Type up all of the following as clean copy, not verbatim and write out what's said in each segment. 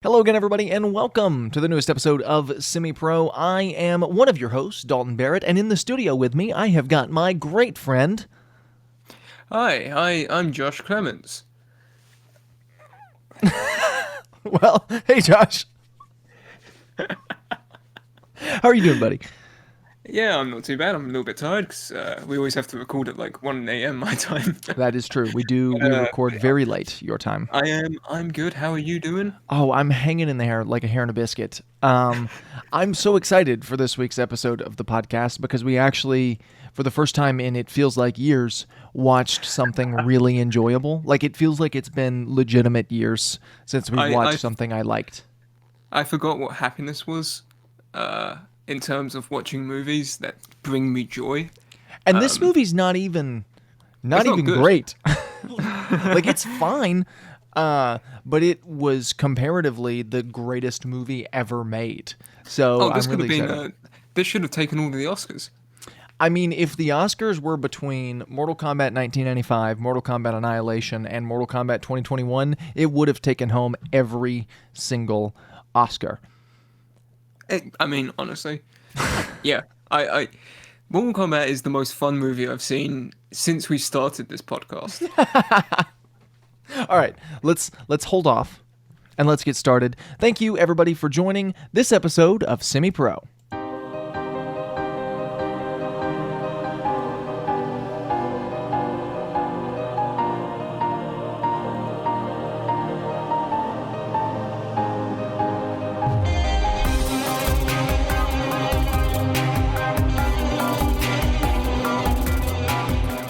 Hello again, everybody, and welcome to the newest episode of Semi-Pro. I am one of your hosts, Dalton Barrett, and in the studio with me, I have got my great friend... Hi, I'm Josh Clements. Well, hey, Josh. How are you doing, buddy? Yeah, I'm not too bad. I'm a little bit tired because we always have to record at like 1 a.m. my time. That is true. We record very late, your time. I'm good. How are you doing? Oh, I'm hanging in there like a hair in a biscuit. I'm so excited for this week's episode of the podcast because we actually, for the first time in it feels like years, watched something really enjoyable. Like, it feels like it's been legitimate years since we've watched something I liked. I forgot what happiness was in terms of watching movies that bring me joy. And this movie's not even good. great. Like, it's fine. But it was comparatively the greatest movie ever made. So this I'm could really have been. excited. This should have taken all of the Oscars. I mean, if the Oscars were between Mortal Kombat 1995, Mortal Kombat Annihilation, and Mortal Kombat 2021, it would have taken home every single Oscar. I mean, honestly, yeah. Mortal Kombat is the most fun movie I've seen since we started this podcast. All right, let's hold off and let's get started. Thank you, everybody, for joining this episode of Semi-Pro.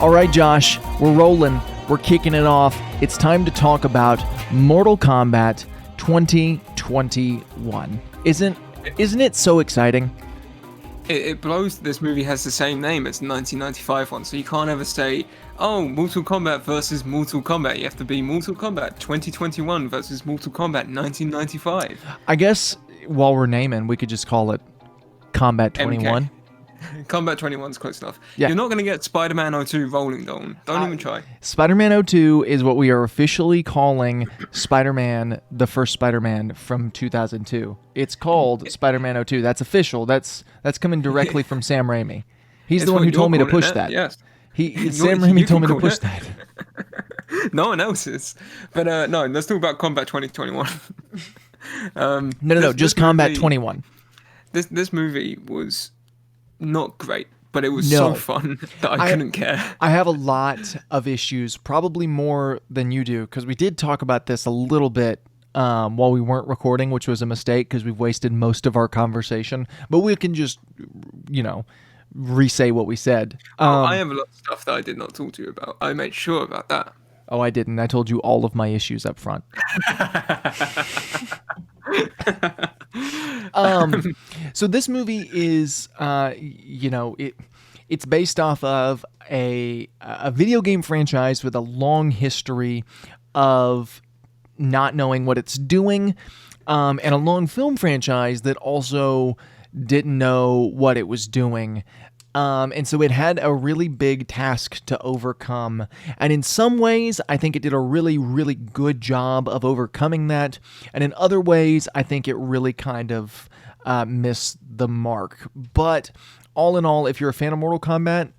All right, Josh, we're rolling. We're kicking it off. It's time to talk about Mortal Kombat 2021. Isn't it so exciting? It blows that this movie has the same name as the 1995 one, so you can't ever say, oh, Mortal Kombat versus Mortal Kombat. You have to be Mortal Kombat 2021 versus Mortal Kombat 1995. I guess while we're naming, we could just call it Combat 21. MK. Combat 21's close enough. Yeah. You're not going to get Spider-Man 02 rolling, Dalton. Don't even try. Spider-Man 02 is what we are officially calling Spider-Man, the first Spider-Man from 2002. It's called Spider-Man 02. That's official. That's coming directly from Sam Raimi. He's the one who told me to push that. Yes. Sam Raimi told me to push that. No one else is. But no, let's talk about Combat 2021. No, just Combat 21. This movie was not great, but it was so fun that I couldn't care. I have a lot of issues, probably more than you do, because we did talk about this a little bit while we weren't recording, which was a mistake because we've wasted most of our conversation. But we can just, re-say what we said. I have a lot of stuff that I did not talk to you about. I made sure about that. Oh, I didn't. I told you all of my issues up front. So this movie is, it's based off of a video game franchise with a long history of not knowing what it's doing, and a long film franchise that also didn't know what it was doing. And so it had a really big task to overcome. And in some ways, I think it did a really, really good job of overcoming that. And in other ways, I think it really kind of missed the mark. But all in all, if you're a fan of Mortal Kombat,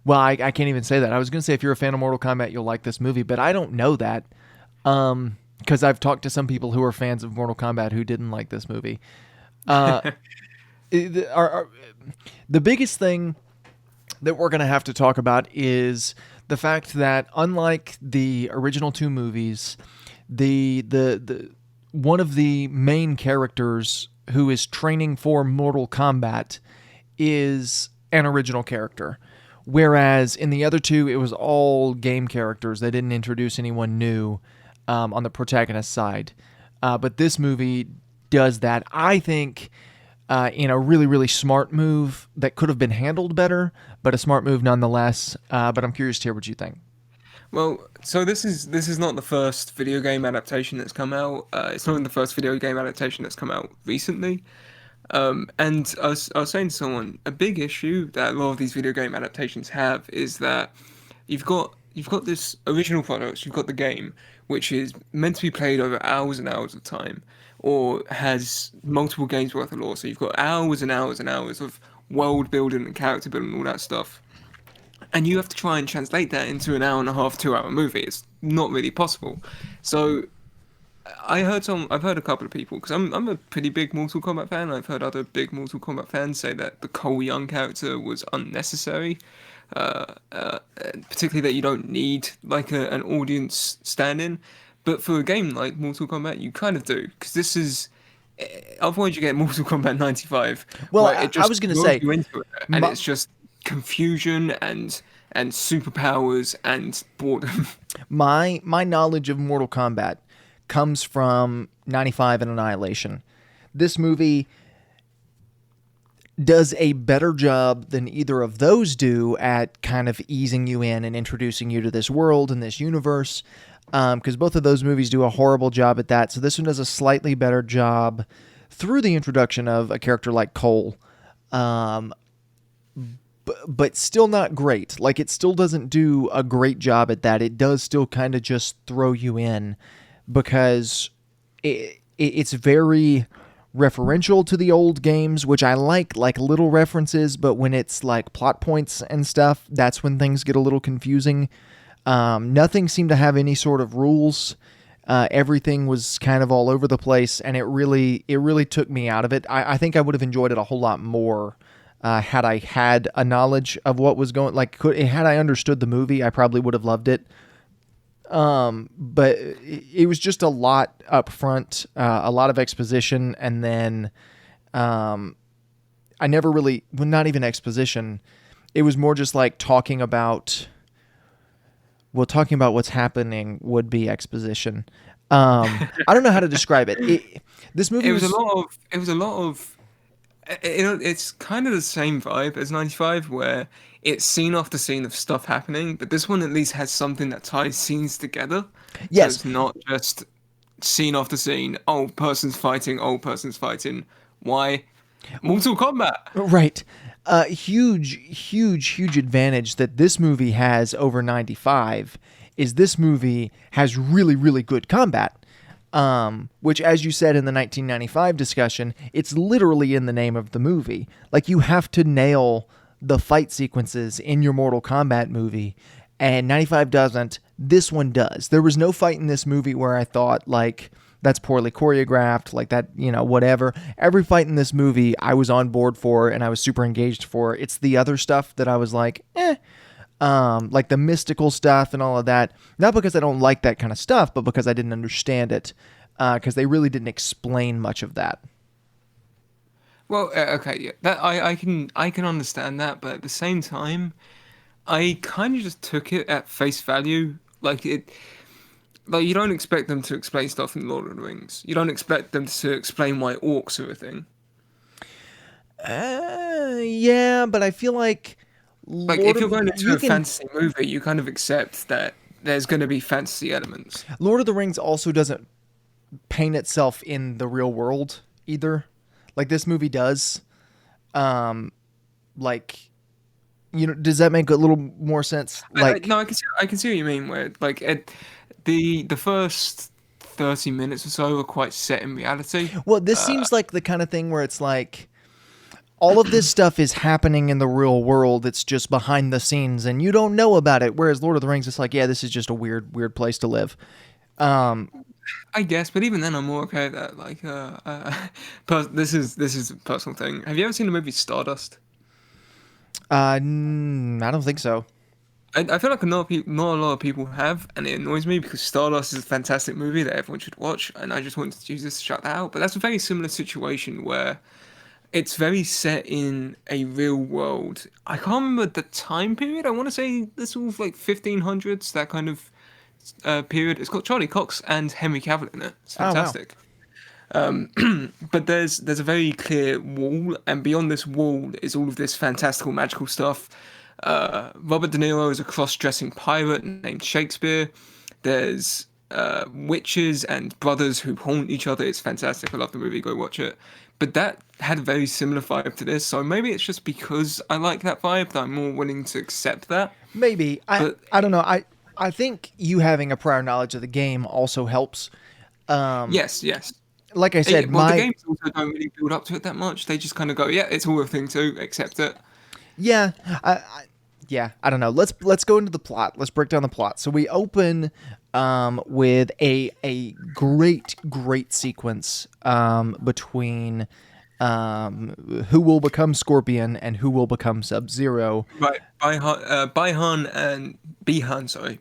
well, I can't even say that. I was going to say if you're a fan of Mortal Kombat, you'll like this movie. But I don't know that because I've talked to some people who are fans of Mortal Kombat who didn't like this movie. The biggest thing that we're going to have to talk about is the fact that unlike the original two movies, the one of the main characters who is training for Mortal Kombat is an original character. Whereas in the other two, it was all game characters. They didn't introduce anyone new on the protagonist side. But this movie does that, I think, in a really, really smart move that could have been handled better, but a smart move nonetheless. But I'm curious to hear what you think. Well, so this is not the first video game adaptation that's come out. It's not even the first video game adaptation that's come out recently. And I was saying to someone, a big issue that a lot of these video game adaptations have is that you've got this original product, you've got the game, which is meant to be played over hours and hours of time. or has multiple games worth of lore. So you've got hours and hours and hours of world building and character building and all that stuff. And you have to try and translate that into an hour and a half, 2 hour movie. It's not really possible. So I've heard a couple of people, because I'm a pretty big Mortal Kombat fan. I've heard other big Mortal Kombat fans say that the Cole Young character was unnecessary, particularly that you don't need like an audience stand-in. But for a game like Mortal Kombat, you kind of do, because this is. Otherwise, you get Mortal Kombat 95. Well, where it just I was going to throws say, you into it, and it's just confusion and superpowers and boredom. my knowledge of Mortal Kombat comes from 95 and Annihilation. This movie does a better job than either of those do at kind of easing you in and introducing you to this world and this universe, because both of those movies do a horrible job at that. So this one does a slightly better job through the introduction of a character like Cole, but still not great. Like, it still doesn't do a great job at that. It does still kind of just throw you in, because it's very referential to the old games, which I like little references, but when it's like plot points and stuff, that's when things get a little confusing. Nothing seemed to have any sort of rules. Everything was kind of all over the place, and it really took me out of it. I think I would have enjoyed it a whole lot more had I had a knowledge of what was going. Had I understood the movie, I probably would have loved it. But it was just a lot up front, a lot of exposition, and then I never really, well, not even exposition. It was more just like talking about what's happening would be exposition. I don't know how to describe it. This movie It was a lot of. It's kind of the same vibe as 95, where it's scene after scene of stuff happening, but this one at least has something that ties scenes together. Yes. So it's not just scene after scene. Oh, person's fighting. Oh, person's fighting. Why? Mortal Kombat. Right. Huge advantage that this movie has over 95 is this movie has really, really good combat. Which, as you said in the 1995 discussion, it's literally in the name of the movie. Like, you have to nail the fight sequences in your Mortal Kombat movie, and 95 doesn't. This one does. There was no fight in this movie where I thought, like, that's poorly choreographed, like that, whatever. Every fight in this movie I was on board for, and I was super engaged for. It's the other stuff that I was like, like the mystical stuff and all of that. Not because I don't like that kind of stuff, but because I didn't understand it, because they really didn't explain much of that. Well, okay, yeah, that I can understand that, but at the same time, I kind of just took it at face value. Like, you don't expect them to explain stuff in Lord of the Rings. You don't expect them to explain why orcs are a thing. Yeah, but I feel like if you're going into a fantasy movie, you kind of accept that there's going to be fantasy elements. Lord of the Rings also doesn't paint itself in the real world either. Like this movie does. Does that make a little more sense? Like, no, I can see what you mean. Where the first 30 minutes or so are quite set in reality. Well, this seems like the kind of thing where it's like all of this stuff is happening in the real world. It's just behind the scenes, and you don't know about it. Whereas Lord of the Rings, it's like, yeah, this is just a weird place to live. I guess, but even then, I'm more okay with that. Like, this is a personal thing. Have you ever seen the movie Stardust? I don't think so. I feel like not a lot of people have, and it annoys me because Stardust is a fantastic movie that everyone should watch, and I just wanted to use this to shut that out. But that's a very similar situation where it's very set in a real world. I can't remember the time period. I want to say this was like 1500s, that kind of period. It's got Charlie Cox and Henry Cavill in it. It's fantastic. Oh, wow. But there's a very clear wall, and beyond this wall is all of this fantastical, magical stuff. Robert De Niro is a cross-dressing pirate named Shakespeare. There's witches and brothers who haunt each other. It's fantastic. I love the movie. Go watch it. But that had a very similar vibe to this, so maybe it's just because I like that vibe that I'm more willing to accept that. Maybe. I don't know. I think you having a prior knowledge of the game also helps. Yes. like I said, Well, the games also don't really build up to it that much. They just kind of go, yeah, it's all a thing too, accept it. Yeah, I don't know. Let's go into the plot. Let's break down the plot. So we open with a great sequence between who will become Scorpion and who will become Sub-Zero. Right, Baihan and Bihan, sorry,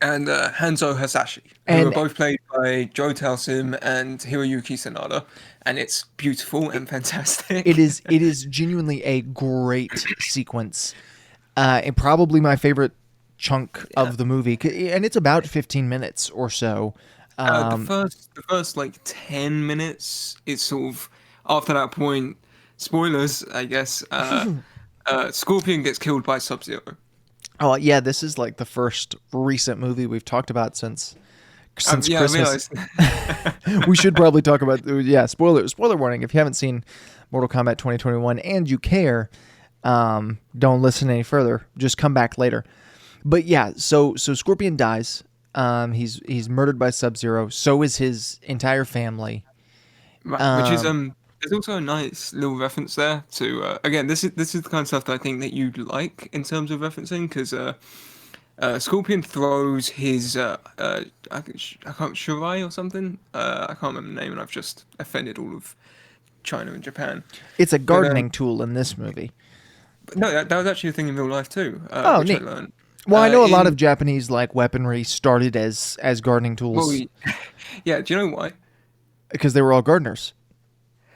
and Hanzo Hasashi, who are both played by Joe Talsim and Hiroyuki Sanada, and it's beautiful and fantastic. It is genuinely a great sequence, and probably my favorite chunk of the movie, and it's about 15 minutes or so. The first like 10 minutes is sort of, after that point, spoilers, I guess. Scorpion gets killed by Sub-Zero. Oh yeah, this is like the first recent movie we've talked about since Christmas. We should probably talk about spoiler warning. If you haven't seen Mortal Kombat 2021 and you care, don't listen any further. Just come back later. But yeah, so Scorpion dies. He's murdered by Sub-Zero. So is his entire family. Right, which is there's also a nice little reference there to again, this is the kind of stuff that I think that you'd like in terms of referencing, because Scorpion throws his I can't Shirai or something. I can't remember the name, and I've just offended all of China and Japan. It's a gardening tool in this movie. No, that was actually a thing in real life too. Oh, which neat. I learned. Well, I know a lot of Japanese like weaponry started as gardening tools. Well, yeah, do you know why? Because they were all gardeners.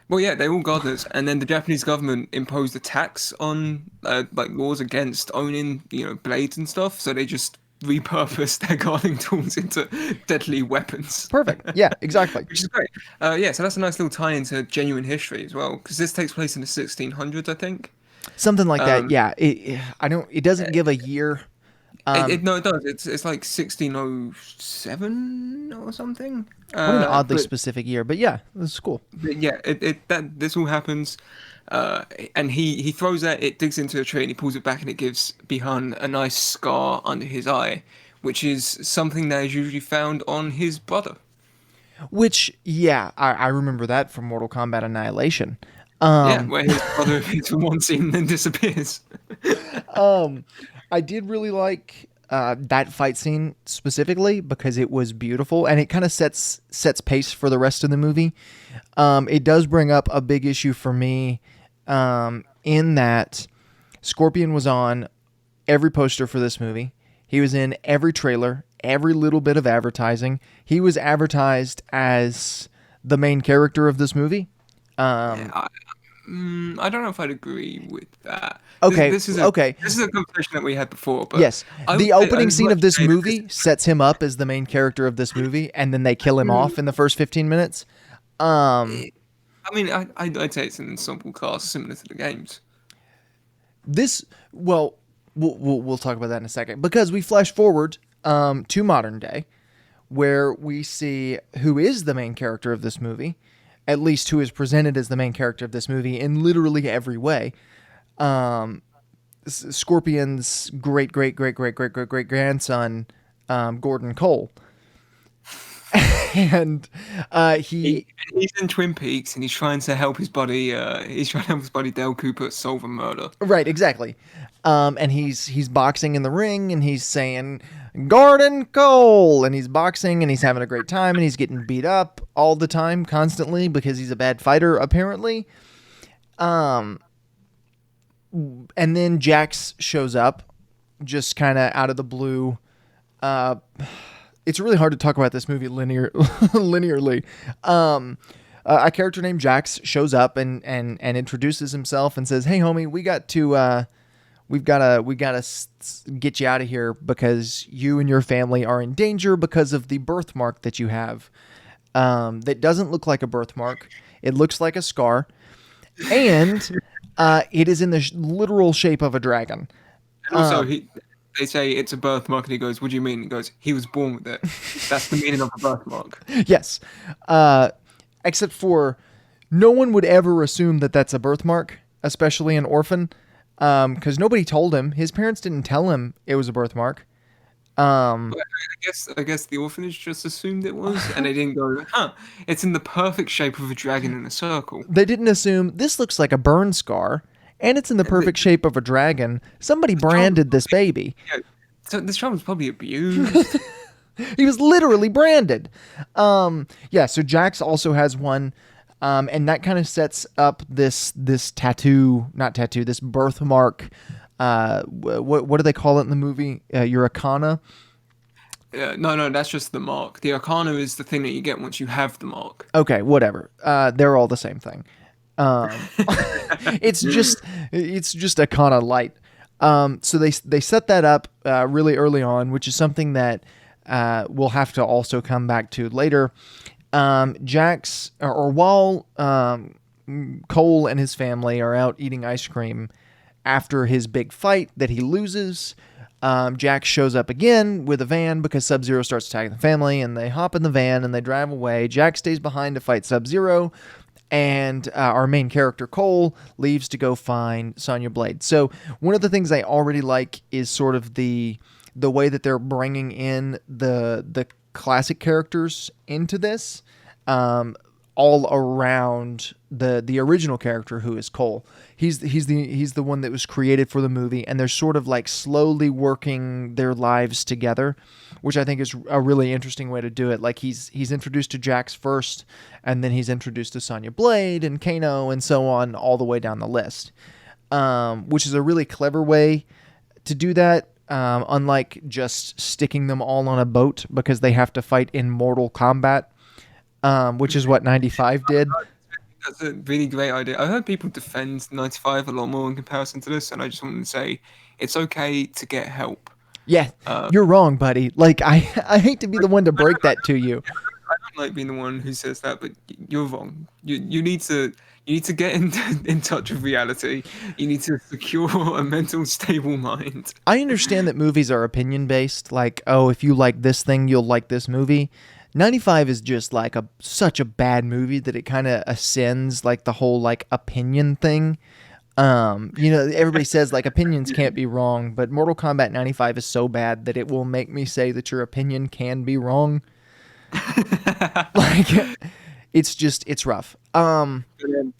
Well, yeah, they're all gardeners, and then the Japanese government imposed a tax on like laws against owning, blades and stuff. So they just repurposed their gardening tools into deadly weapons. Perfect. Yeah, exactly. Which is great. Yeah, so that's a nice little tie into genuine history as well, because this takes place in the 1600s, I think. Something like that. Yeah. It doesn't give a year. No, it does. It's like 1607 or something. What an oddly specific year, but yeah, this is cool. Yeah, this all happens, and he throws that. It digs into a tree and he pulls it back, and it gives Bihan a nice scar under his eye, which is something that is usually found on his brother. Which, yeah, I remember that from Mortal Kombat Annihilation. Where his brother appears for one scene and then disappears. I did really like that fight scene specifically because it was beautiful and it kind of sets pace for the rest of the movie. It does bring up a big issue for me in that Scorpion was on every poster for this movie. He was in every trailer, every little bit of advertising. He was advertised as the main character of this movie. I don't know if I'd agree with that. Okay, This is a conversation that we had before. But yes, the opening scene of this movie sets him up as the main character of this movie, and then they kill him off in the first 15 minutes. I mean, I'd say it's an ensemble cast similar to the games. We'll talk about that in a second, because we flash forward to modern day, where we see who is the main character of this movie, at least who is presented as the main character of this movie in literally every way. Scorpion's great grandson, Gordon Cole. And he's in Twin Peaks and he's trying to help his buddy. Dale Cooper solve a murder. Right, exactly. And he's boxing in the ring and he's saying Gordon Cole, and he's boxing and he's having a great time and he's getting beat up all the time, constantly, because he's a bad fighter apparently. And then Jax shows up, just kind of out of the blue. It's really hard to talk about this movie linearly. A character named Jax shows up and introduces himself and says, "Hey, homie, we got to get you out of here because you and your family are in danger because of the birthmark that you have. That doesn't look like a birthmark. It looks like a scar, and it is in the literal shape of a dragon." And also, they say it's a birthmark, and he goes, "What do you mean?" He goes, "He was born with it." That's the meaning of a birthmark. Yes. Except for no one would ever assume that that's a birthmark, especially an orphan, because nobody told him. His parents didn't tell him it was a birthmark. Um, But I guess the orphanage just assumed it was, and they didn't go, huh, it's in the perfect shape of a dragon in a circle. they didn't assume this looks like a burn scar, and it's in the And perfect shape of a dragon. Somebody the child was branded this probably, baby. yeah, so this child was probably abused. He was literally branded. Yeah, so Jax also has one, and that kind of sets up this tattoo, not tattoo, this birthmark. What do they call it in the movie? Your Arcana. No, that's just the mark. The arcana is the thing that you get once you have the mark. Okay, whatever. They're all the same thing. Um, it's just Arcana light. So they set that up really early on, which is something that we'll have to also come back to later. Jax, or while Cole and his family are out eating ice cream after his big fight that he loses, Jax shows up again with a van because Sub-Zero starts attacking the family, and they hop in the van and they drive away. Jax stays behind to fight Sub-Zero, and our main character Cole leaves to go find Sonya Blade. So one of the things I already like is sort of the way that they're bringing in the classic characters into this, all around the original character, who is Cole. He's the one that was created for the movie, and they're sort of like slowly working their lives together, which I think is a really interesting way to do it. Like he's introduced to Jax first, and then he's introduced to Sonya Blade and Kano and so on, all the way down the list, which is a really clever way to do that. Unlike just sticking them all on a boat because they have to fight in Mortal Kombat, which is what 95 did. That's a really great idea. I heard people defend 95 a lot more in comparison to this, and I just wanted to say it's okay to get help. Yeah, Uh, you're wrong, buddy. Like I hate to be the one to break that to you. I don't like being the one who says that, but you're wrong. You need to get in touch with reality. You need to secure a mental stable mind. I understand that movies are opinion based. Like, oh, if you like this thing, you'll like this movie. 95 is just like such a bad movie that it kind of ascends like the whole like opinion thing. Everybody says like opinions can't be wrong, but Mortal Kombat 95 is so bad that it will make me say that your opinion can be wrong. Like it's rough. But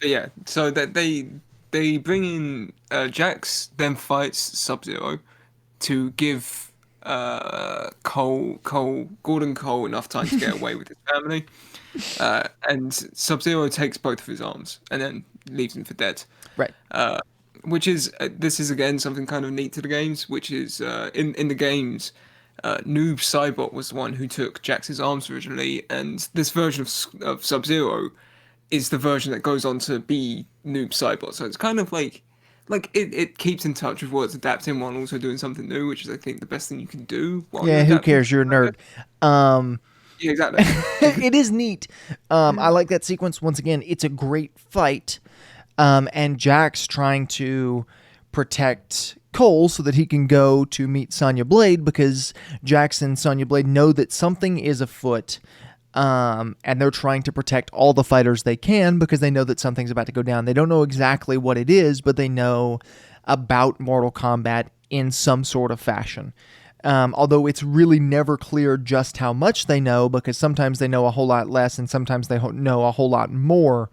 yeah, so that they bring in Jax, then fights Sub-Zero to give Gordon Cole enough time to get away with his family. And Sub-Zero takes both of his arms and then leaves him for dead. Right. Which is this is again something kind of neat to the games, which is in the games. Noob Saibot was the one who took Jax's arms originally, and this version of Sub-Zero is the version that goes on to be Noob Saibot. So it's kind of like it keeps in touch with what it's adapting while also doing something new, which is I think the best thing you can do. While Yeah, you're who adapting cares? You're a nerd. Yeah, exactly. It is neat. I like that sequence. Once again, it's a great fight. And Jax trying to protect Cole so that he can go to meet Sonya Blade, because Jax and Sonya Blade know that something is afoot. And they're trying to protect all the fighters they can because they know that something's about to go down. They don't know exactly what it is, but they know about Mortal Kombat in some sort of fashion. Although it's really never clear just how much they know, because sometimes they know a whole lot less and sometimes they know a whole lot more.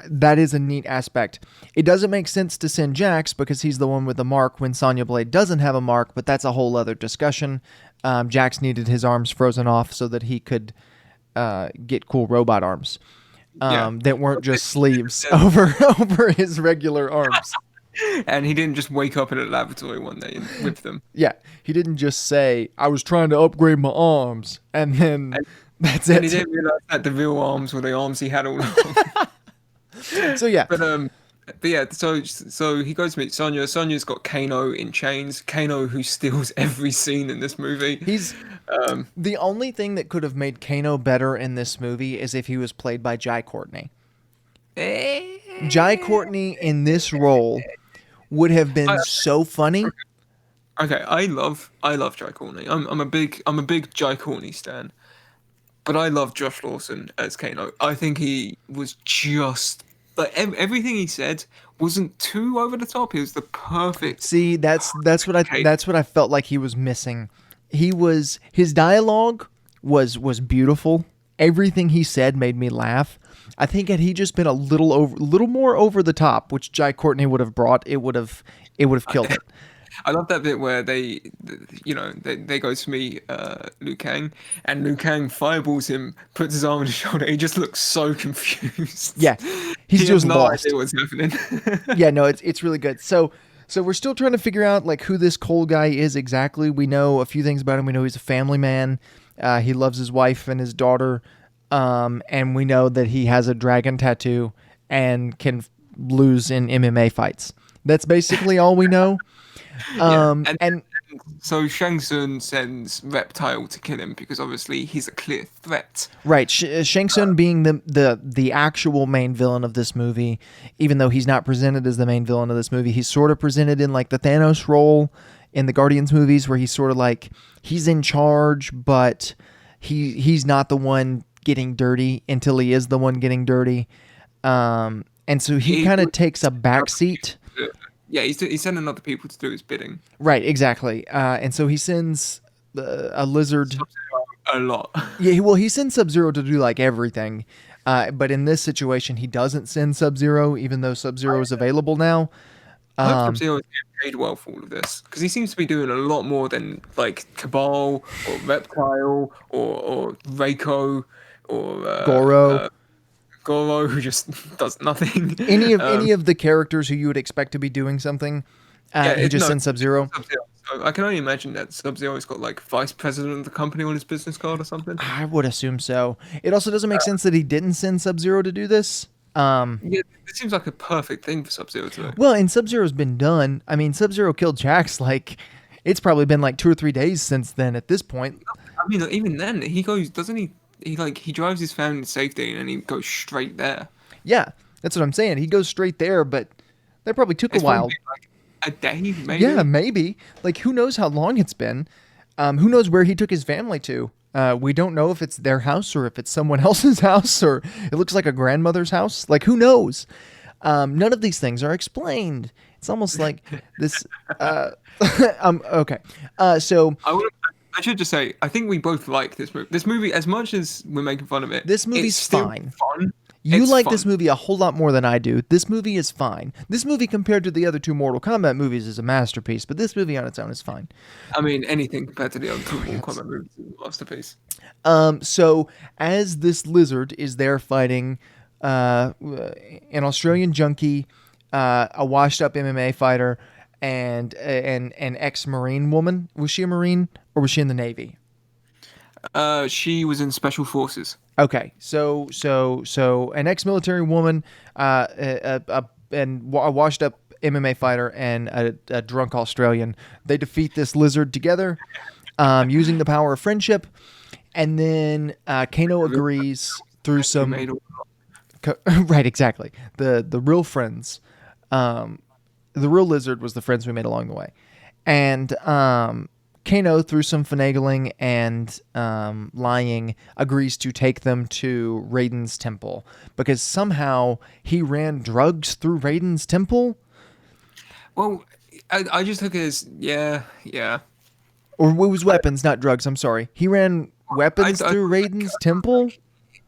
That is a neat aspect. It doesn't make sense to send Jax because he's the one with the mark when Sonya Blade doesn't have a mark, but that's a whole other discussion. Jax needed his arms frozen off so that he could get cool robot arms that weren't just sleeves over his regular arms. And he didn't just wake up in a laboratory one day and whip them. Yeah, he didn't just say, I was trying to upgrade my arms, and then that's it. And he didn't realize that the real arms were the arms he had all along. So yeah. But yeah, so he goes to meet Sonya. Sonya's got Kano in chains. Kano, who steals every scene in this movie. He's the only thing that could have made Kano better in this movie is if he was played by Jai Courtney. Jai Courtney in this role would have been so funny. Okay, I love Jai Courtney. I'm a big Jai Courtney stan. But I love Josh Lawson as Kano. I think he was just Like everything he said wasn't too over the top. It was the perfect. See, Okay. that's what I felt like he was missing. His dialogue was beautiful. Everything he said made me laugh. I think had he just been a little more over the top, which Jai Courtney would have brought, it would have killed it. I love that bit where they go to meet Liu Kang, and Liu Kang fireballs him, puts his arm on his shoulder. He just looks so confused. Yeah, he's He has just no lost. idea what's happening. Yeah, no, it's really good. So we're still trying to figure out like who this Cole guy is exactly. We know a few things about him. We know he's a family man. He loves his wife and his daughter, and we know that he has a dragon tattoo and can lose in MMA fights. That's basically all we know. Yeah, And so Shang Tsung sends Reptile to kill him because obviously he's a clear threat. right, Shang Tsung being the actual main villain of this movie, even though he's not presented as the main villain of this movie, he's sort of presented in like the Thanos role in the Guardians movies, where he's sort of like he's in charge, but he's not the one getting dirty until he is the one getting dirty. And so he kind of takes a backseat. Yeah, he's sending other people to do his bidding. Right, exactly. And so he sends a lizard. A lot. Yeah, he sends Sub-Zero to do like everything. But in this situation, he doesn't send Sub-Zero, even though Sub-Zero is available now. I hope Sub-Zero is getting paid well for all of this, because he seems to be doing a lot more than like Cabal or Reptile or Reiko or Goro, who just does nothing. Any of the characters who you would expect to be doing something, he just sends Sub-Zero. Sub-Zero. So I can only imagine that Sub-Zero's got like vice president of the company on his business card or something. I would assume so. It also doesn't make sense that he didn't send Sub-Zero to do this. Yeah, it seems like a perfect thing for Sub-Zero to do. Well, and Sub-Zero's been done. I mean, Sub-Zero killed Jax. Like, it's probably been like 2 or 3 days since then. At this point, I mean, even then, he goes, doesn't he? He drives his family to safety and then he goes straight there. yeah, that's what I'm saying. He goes straight there, but that probably took It's a while. probably like a day, maybe. Yeah, maybe. Like, who knows how long it's been? Who knows where he took his family to? We don't know if it's their house or if it's someone else's house, or it looks like a grandmother's house. Like, who knows? None of these things are explained. It's almost like this. Okay. So I should just say, I think we both like this movie. This movie, as much as we're making fun of it, This movie's it's still fine. Fun. you It's like fun. this movie a whole lot more than I do. This movie is fine. This movie compared to the other two Mortal Kombat movies is a masterpiece, but this movie on its own is fine. I mean, anything compared to the other two Mortal Kombat movies is a masterpiece. So as this lizard is there fighting an Australian junkie, a washed-up MMA fighter, and an ex-Marine woman. Was she a Marine or was she in the Navy? She was in Special Forces. Okay, so an ex-military woman, and a washed-up MMA fighter, and a drunk Australian. They defeat this lizard together, using the power of friendship, and then Kano agrees through some. Right, exactly. The real friends, the real lizard was the friends we made along the way, and Kano, through some finagling and lying, agrees to take them to Raiden's temple because somehow he ran drugs through Raiden's temple. Well, I just took it as yeah. Or it was weapons, not drugs. I'm sorry. He ran weapons through Raiden's temple.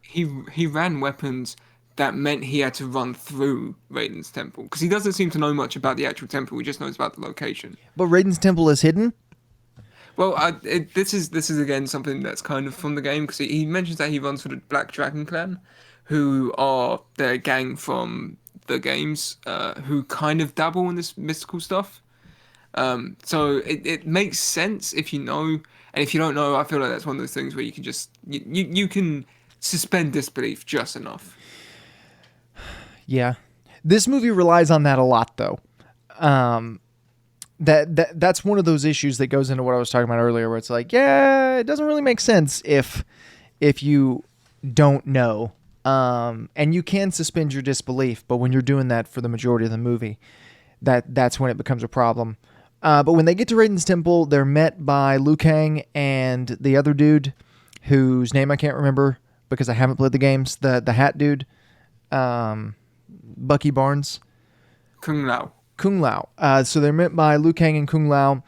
He ran weapons that meant he had to run through Raiden's temple, because he doesn't seem to know much about the actual temple. He just knows about the location. But Raiden's temple is hidden. Well, this is again something that's kind of from the game, because he mentions that he runs for the Black Dragon Clan, who are the gang from the games, who kind of dabble in this mystical stuff. So it makes sense if you know, and if you don't know, I feel like that's one of those things where you can just you can suspend disbelief just enough. Yeah, this movie relies on that a lot, though. That's one of those issues that goes into what I was talking about earlier, where it's like, yeah, it doesn't really make sense if you don't know, and you can suspend your disbelief, but when you're doing that for the majority of the movie, that's when it becomes a problem. But when they get to Raiden's temple, they're met by Liu Kang and the other dude, whose name I can't remember because I haven't played the games. The hat dude. Bucky Barnes? Kung Lao. Kung Lao. So they're met by Liu Kang and Kung Lao,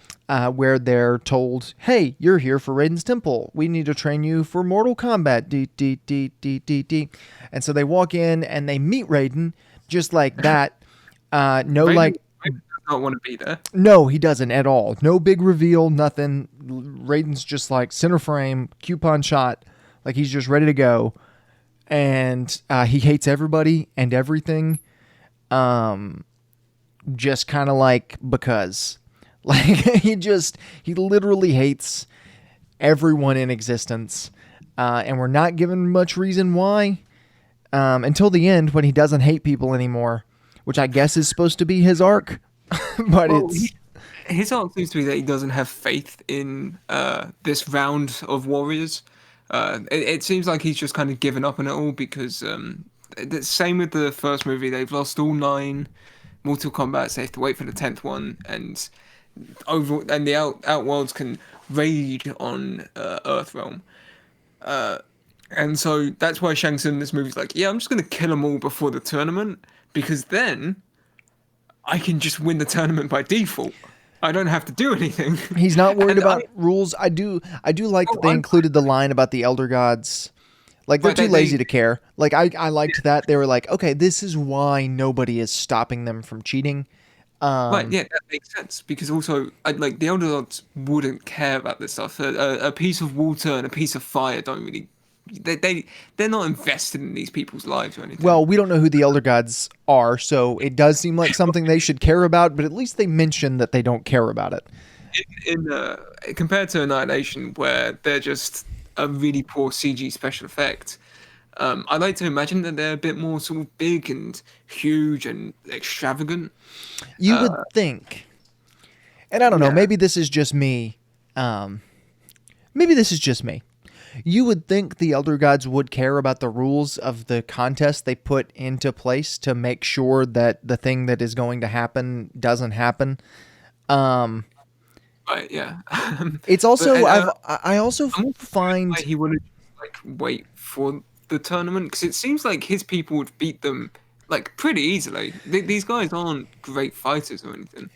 where they're told, "Hey, you're here for Raiden's temple. We need to train you for Mortal Kombat." And so they walk in and they meet Raiden just like that. No, Raiden, like Raiden does not want to be there. no, he doesn't at all. No big reveal, nothing. Raiden's just like center frame, coupon shot, like he's just ready to go, and he hates everybody and everything. Just kind of like because like he literally hates everyone in existence, and we're not given much reason why until the end when he doesn't hate people anymore, which I guess is supposed to be his arc. But Well, it's his arc seems to be that he doesn't have faith in this round of warriors. It seems like he's just kind of given up on it all because the same with the first movie. They've lost all 9 Mortal Kombat, so they have to wait for the 10th one, and the outworlds can raid on Earthrealm. And so that's why Shang Tsung in this movie's like, yeah, I'm just gonna kill them all before the tournament because then I can just win the tournament by default. I don't have to do anything. he's not worried And about rules. I do like that they included the line about the Elder Gods. Like they're Right, too lazy to care. Like I liked that. They were like, okay, this is why nobody is stopping them from cheating. Right, yeah, that makes sense because also, like the Elder Gods wouldn't care about this stuff. A piece of water and a piece of fire don't really. They're not invested in these people's lives or anything. Well, we don't know who the Elder Gods are, so it does seem like something they should care about. But at least they mention that they don't care about it. Compared to Annihilation, where they're just a really poor CG special effect, I like to imagine that they're a bit more sort of big and huge and extravagant. You would think, and I don't know, Yeah. maybe this is just me. Maybe this is just me. You would think the Elder Gods would care about the rules of the contest they put into place to make sure that the thing that is going to happen doesn't happen. Right, yeah. It's also But, I also I'm also find why he wouldn't like wait for the tournament because it seems like his people would beat them like pretty easily. These guys aren't great fighters or anything.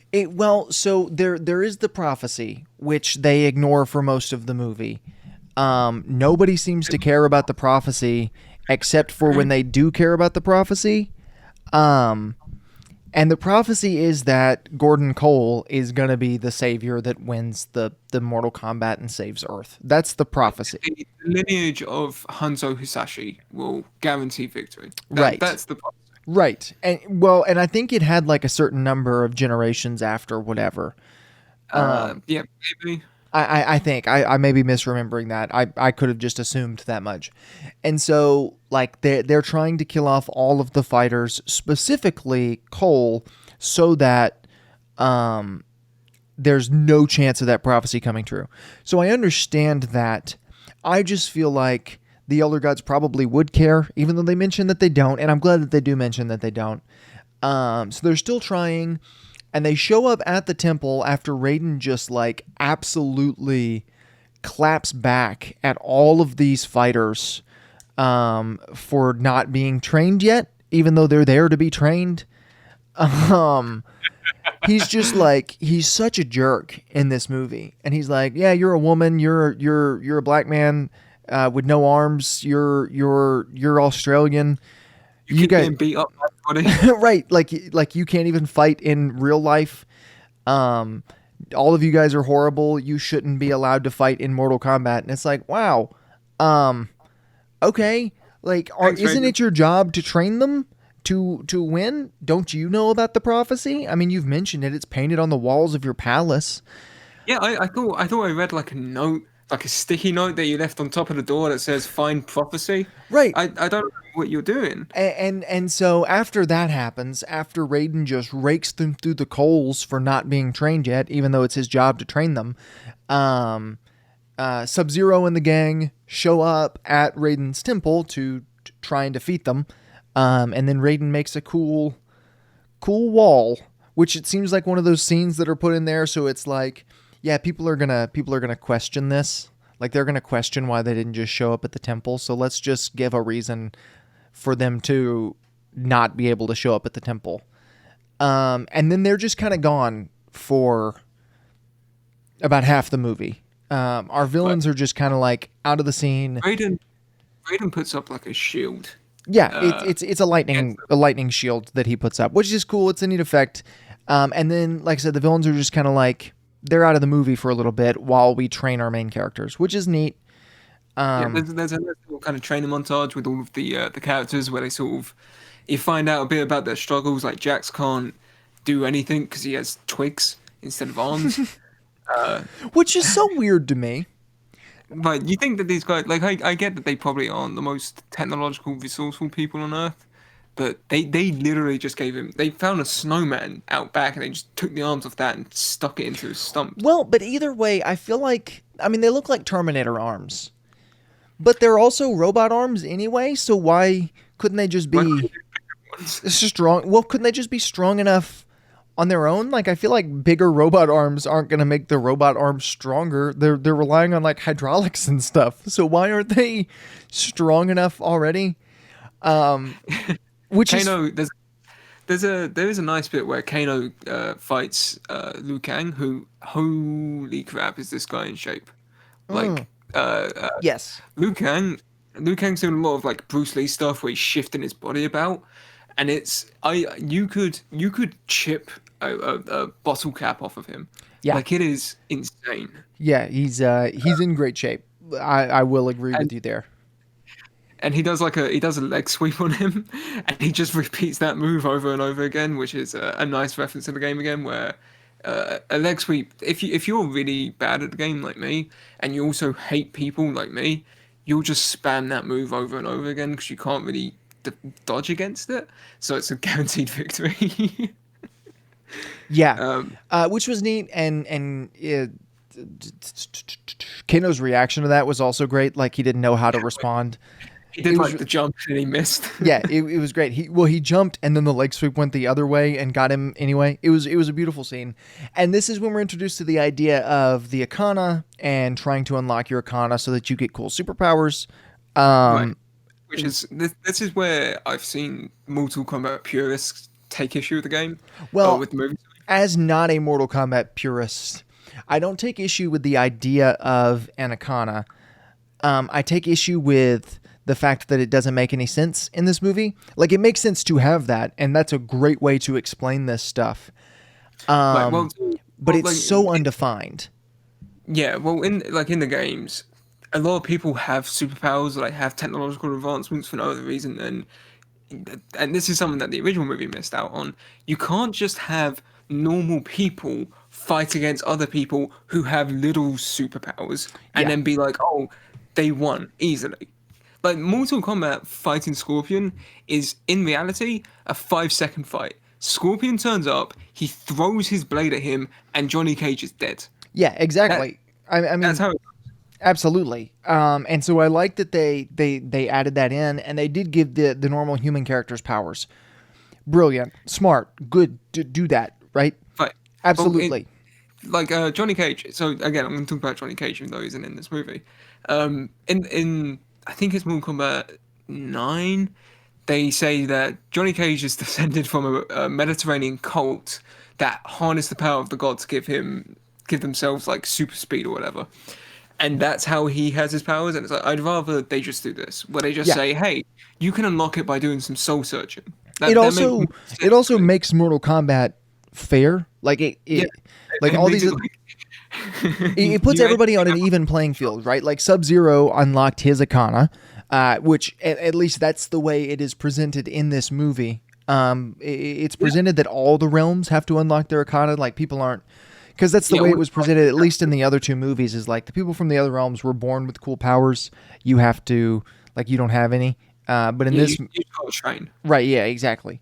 so there is the prophecy which they ignore for most of the movie. Nobody seems to care about the prophecy except for when they do care about the prophecy. And the prophecy is that Gordon Cole is going to be the savior that wins the Mortal Kombat and saves Earth. That's the prophecy. The lineage of Hanzo Hisashi will guarantee victory. Right. That's the prophecy. Right. And I think it had like a certain number of generations after whatever. Yeah, maybe. I think I may be misremembering that. I could have just assumed that much. And so like they're trying to kill off all of the fighters, specifically Cole, so that there's no chance of that prophecy coming true. So I understand that. I just feel like the Elder Gods probably would care, even though they mention that they don't, and I'm glad that they do mention that they don't. So they're still trying. And they show up at the temple after Raiden just like absolutely claps back at all of these fighters for not being trained yet, even though they're there to be trained. He's just like, he's such a jerk in this movie. And he's like, yeah, you're a woman, you're a black man with no arms, you're Australian. You keep getting beat up by everybody. Right, like you can't even fight in real life. All of you guys are horrible. You shouldn't be allowed to fight in Mortal Kombat. And it's like, wow, okay, like, isn't it your job to train them to win? Don't you know about the prophecy? I mean, you've mentioned it. It's painted on the walls of your palace. Yeah, I thought I read like a note, like a sticky note that you left on top of the door that says "Find prophecy." Right. I don't know what you're doing. And so after that happens, after Raiden just rakes them through the coals for not being trained yet, even though it's his job to train them, Sub-Zero and the gang show up at Raiden's temple to try and defeat them, and then Raiden makes a cool wall, which it seems like one of those scenes that are put in there, so it's like, yeah, people are gonna question this. Like, they're gonna question why they didn't just show up at the temple. So let's just give a reason for them to not be able to show up at the temple. And then they're just kind of gone for about half the movie. Our villains are just kind of like out of the scene. Raiden puts up like a shield. Yeah, it's a lightning shield that he puts up, which is cool. It's a neat effect. And then, like I said, the villains are just kind of like they're out of the movie for a little bit while we train our main characters, which is neat. There's a little kind of training montage with all of the characters where they sort of you find out a bit about their struggles. Like Jax can't do anything because he has twigs instead of arms, which is so weird to me. But you think that these guys, like, I get that they probably aren't the most technological, resourceful people on Earth, but they literally just they found a snowman out back and they just took the arms off that and stuck it into his stump. Well, but either way, I feel like, I mean, they look like Terminator arms, but they're also robot arms anyway, so why couldn't they just be strong? Well, couldn't they just be strong enough on their own? Like, I feel like bigger robot arms aren't going to make the robot arms stronger. They're relying on like hydraulics and stuff. So why aren't they strong enough already? Which Kano, there is a nice bit where Kano fights Liu Kang, who, holy crap, is this guy in shape? Like, yes, Liu Kang's doing a lot of like Bruce Lee stuff where he's shifting his body about, and you could chip a bottle cap off of him. Yeah, like it is insane. Yeah, he's in great shape. I will agree with you there. And he does a leg sweep on him, and he just repeats that move over and over again, which is a nice reference to the game again, where a leg sweep. If you're really bad at the game like me, and you also hate people like me, you'll just spam that move over and over again because you can't really dodge against it. So it's a guaranteed victory. Yeah, which was neat, and Kano's reaction to that was also great. Like, he didn't know how to respond. He did the jump and he missed. Yeah, it was great. He jumped and then the leg sweep went the other way and got him anyway. It was a beautiful scene. And this is when we're introduced to the idea of the Akana and trying to unlock your Akana so that you get cool superpowers. Right. Which is this is where I've seen Mortal Kombat purists take issue with the game. Well, with the movie. As not a Mortal Kombat purist, I don't take issue with the idea of an Akana. I take issue with the fact that it doesn't make any sense in this movie. Like, it makes sense to have that, and that's a great way to explain this stuff. But it's so undefined. Yeah, well, in the games, a lot of people have superpowers, like have technological advancements for no other reason than, and this is something that the original movie missed out on. You can't just have normal people fight against other people who have little superpowers and then be like, oh, they won easily. Like, Mortal Kombat fighting Scorpion is, in reality, a 5-second fight. Scorpion turns up, he throws his blade at him, and Johnny Cage is dead. Yeah, exactly. I mean, that's how it goes. Absolutely. And so I like that they added that in, and they did give the normal human characters powers. Brilliant. Smart. Good to do that, right? Right. Absolutely. Well, Johnny Cage. So, again, I'm going to talk about Johnny Cage, even though he's in this movie. In I think it's Mortal Kombat 9, they say that Johnny Cage is descended from a Mediterranean cult that harnessed the power of the gods to give themselves like super speed or whatever. And that's how he has his powers. And it's like, I'd rather they just do this, where they just say, hey, you can unlock it by doing some soul searching. It also makes Mortal Kombat fair. Like, like all these... It puts everybody on an even playing field, right? Like, Sub-Zero unlocked his Akana, which at least that's the way it is presented in this movie. It's presented that all the realms have to unlock their Akana. Like, people aren't... Because that's the way it was presented, at least in the other two movies, is like the people from the other realms were born with cool powers. You have to... Like, you don't have any. But in this... You can't train. Right, yeah, exactly.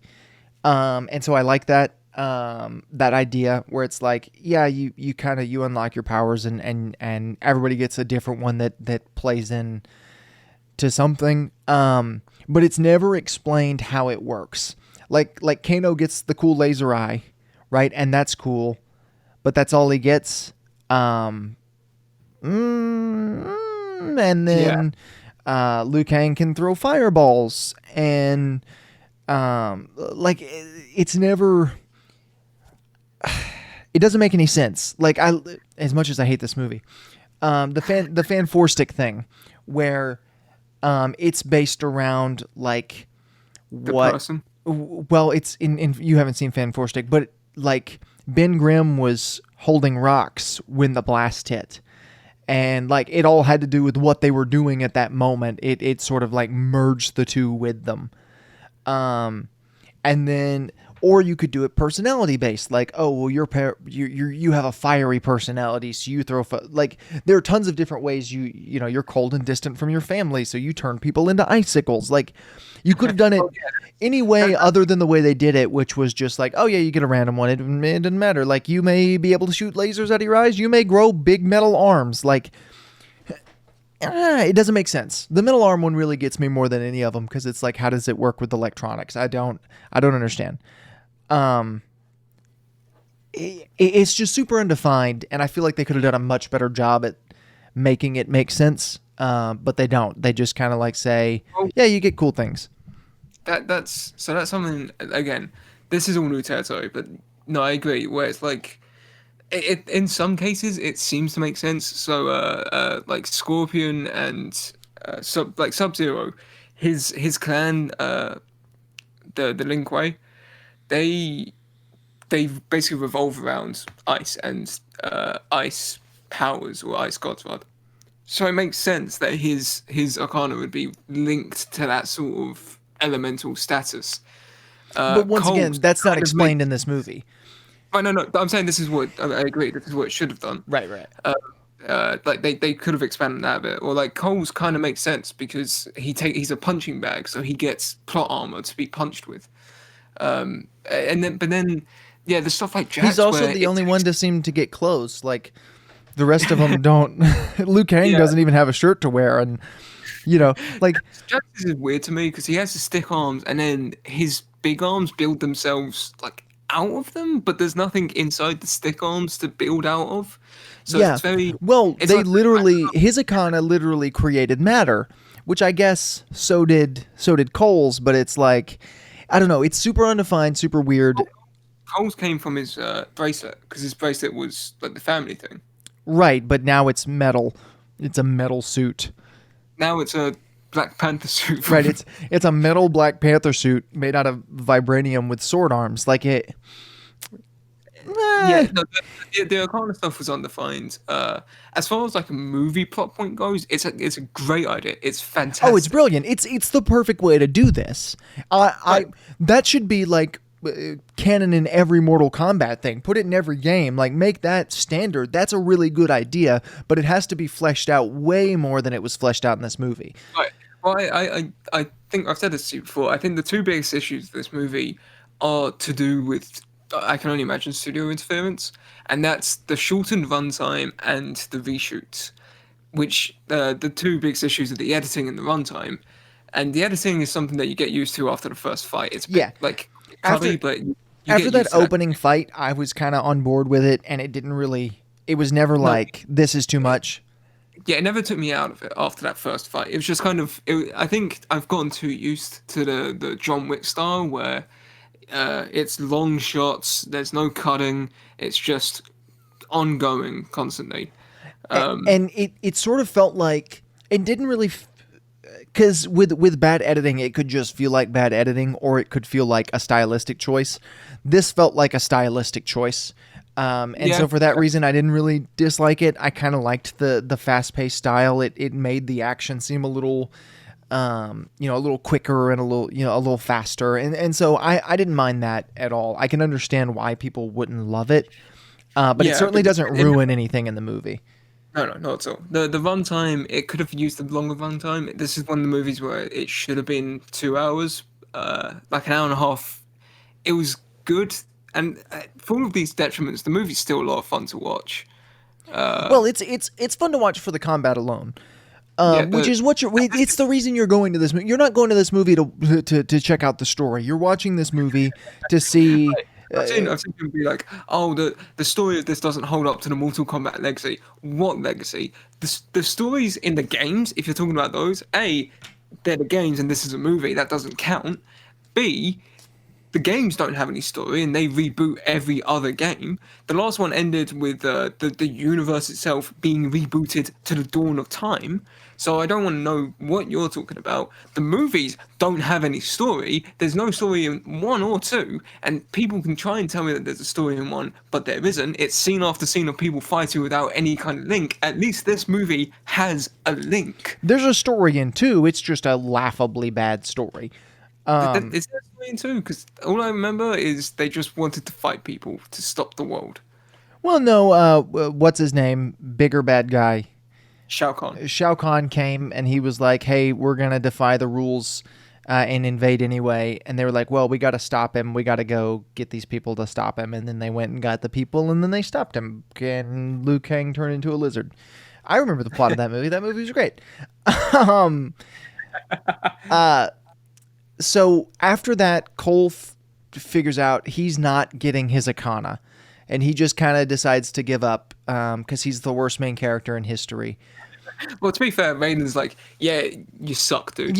And so I like that. That idea where it's like, yeah, you unlock your powers and everybody gets a different one that plays in to something. But it's never explained how it works. Like Kano gets the cool laser eye, right? And that's cool, but that's all he gets. And then Liu Kang can throw fireballs, and like it's never. It doesn't make any sense. Like as much as I hate this movie, the fan four stick thing, where it's based around like The what. person. Well, it's in you haven't seen fan four stick, but like Ben Grimm was holding rocks when the blast hit. And like it all had to do with what they were doing at that moment. It sort of like merged the two with them. And then, or you could do it personality based, like, oh well, you have a fiery personality, so you throw like there are tons of different ways you know you're cold and distant from your family, so you turn people into icicles. Like you could have done it any way other than the way they did it, which was just like, oh yeah, you get a random one. It didn't matter. Like you may be able to shoot lasers out of your eyes. You may grow big metal arms. Like it doesn't make sense. The middle arm one really gets me more than any of them because it's like, how does it work with electronics? I don't understand. It's just super undefined, and I feel like they could have done a much better job at making it make sense. But they don't. They just kind of like say, yeah, you get cool things. That's something, again, this is all new territory, but no, I agree, where it's like it in some cases it seems to make sense. So like Scorpion and Sub-Zero, his clan, the Lin Kuei, they basically revolve around ice and ice powers, or ice gods rather. So it makes sense that his Arcana would be linked to that sort of elemental status. But once again, Cole's that's not kind of explained in this movie. Oh, no, but I'm saying this is what I agree. This is what it should have done. Right. Like they could have expanded that a bit, or like Cole's kind of makes sense because he's a punching bag, so he gets plot armor to be punched with. And then yeah, the stuff like Jax. He's also the only one to seem to get clothes. Like the rest of them don't. Liu Kang doesn't even have a shirt to wear, and you know, like Jax is weird to me because he has the stick arms, and then his big arms build themselves like out of them, but there's nothing inside the stick arms to build out of. So yeah. it's very Well, it's they like, literally his Arcana literally created matter, which I guess so did Cole's, but it's like I don't know. It's super undefined, super weird. Cole's came from his bracelet because his bracelet was like the family thing. Right, but now it's metal. It's a metal suit. Now it's a Black Panther suit. Right, it's a metal Black Panther suit made out of vibranium with sword arms. Like it. Yeah, no, the Arcana stuff was undefined. As far as like a movie plot point goes, it's a great idea. It's fantastic. Oh, it's brilliant. It's the perfect way to do this. That should be like canon in every Mortal Kombat thing. Put it in every game. Like make that standard. That's a really good idea, but it has to be fleshed out way more than it was fleshed out in this movie. Right. Well, I think I've said this to you before. I think the two biggest issues of this movie are to do with, I can only imagine, studio interference, and that's the shortened runtime and the reshoots, which the two biggest issues are the editing and the runtime. And the editing is something that you get used to after the first fight. It's a bit, like cubby, but you after get that used to opening fight, I was kind of on board with it, and it was never like this is too much. Yeah, it never took me out of it after that first fight. It was just kind of, I think I've gotten too used to the John Wick style where it's long shots, there's no cutting, it's just ongoing constantly. And it sort of felt like it didn't really, because with bad editing, it could just feel like bad editing, or it could feel like a stylistic choice. This felt like a stylistic choice. So for that reason, I didn't really dislike it. I kind of liked the fast-paced style. It made the action seem a little, a little quicker and a little faster. And so I didn't mind that at all. I can understand why people wouldn't love it, but it certainly doesn't ruin anything in the movie. No, not at all. The runtime, it could have used a longer runtime. This is one of the movies where it should have been 2 hours, like an hour and a half. It was good. And for all of these detriments, the movie's still a lot of fun to watch. Well, it's fun to watch for the combat alone, which is what it's the reason you're going to this movie. You're not going to this movie to check out the story. You're watching this movie to see. I've seen people be like, "Oh, the story of this doesn't hold up to the Mortal Kombat legacy." What legacy? The stories in the games, if you're talking about those, they're the games, and this is a movie. That doesn't count. B, the games don't have any story and they reboot every other game. The last one ended with the universe itself being rebooted to the dawn of time. So I don't want to know what you're talking about. The movies don't have any story. There's no story in 1 or 2, and people can try and tell me that there's a story in 1, but there isn't. It's scene after scene of people fighting without any kind of link. At least this movie has a link. There's a story in 2. It's just a laughably bad story. Is there a story in 2? Because all I remember is they just wanted to fight people to stop the world. Well, no, what's his name? Bigger bad guy. Shao Kahn. Shao Kahn came and he was like, hey, we're going to defy the rules and invade anyway. And they were like, well, we got to stop him. We got to go get these people to stop him. And then they went and got the people and then they stopped him. And Liu Kang turned into a lizard. I remember the plot of that movie. That movie was great. So after that, Cole figures out he's not getting his Akana. And he just kind of decides to give up because he's the worst main character in history. Well, to be fair, Raiden's like, yeah, you suck, dude.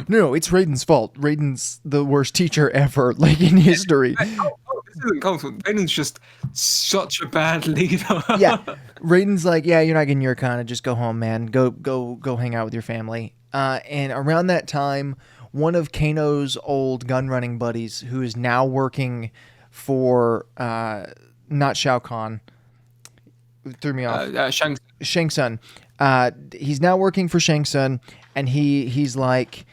No, it's Raiden's fault. Raiden's the worst teacher ever, like in history. This isn't Cole's fault. Raiden's just such a bad leader. Yeah, Raiden's like, yeah, you're not getting your Akana. Just go home, man. Go hang out with your family. And around that time, one of Kano's old gun running buddies, who is now working for not Shao Kahn, threw me off. Shang Tsung. He's now working for Shang Tsung, and he's like,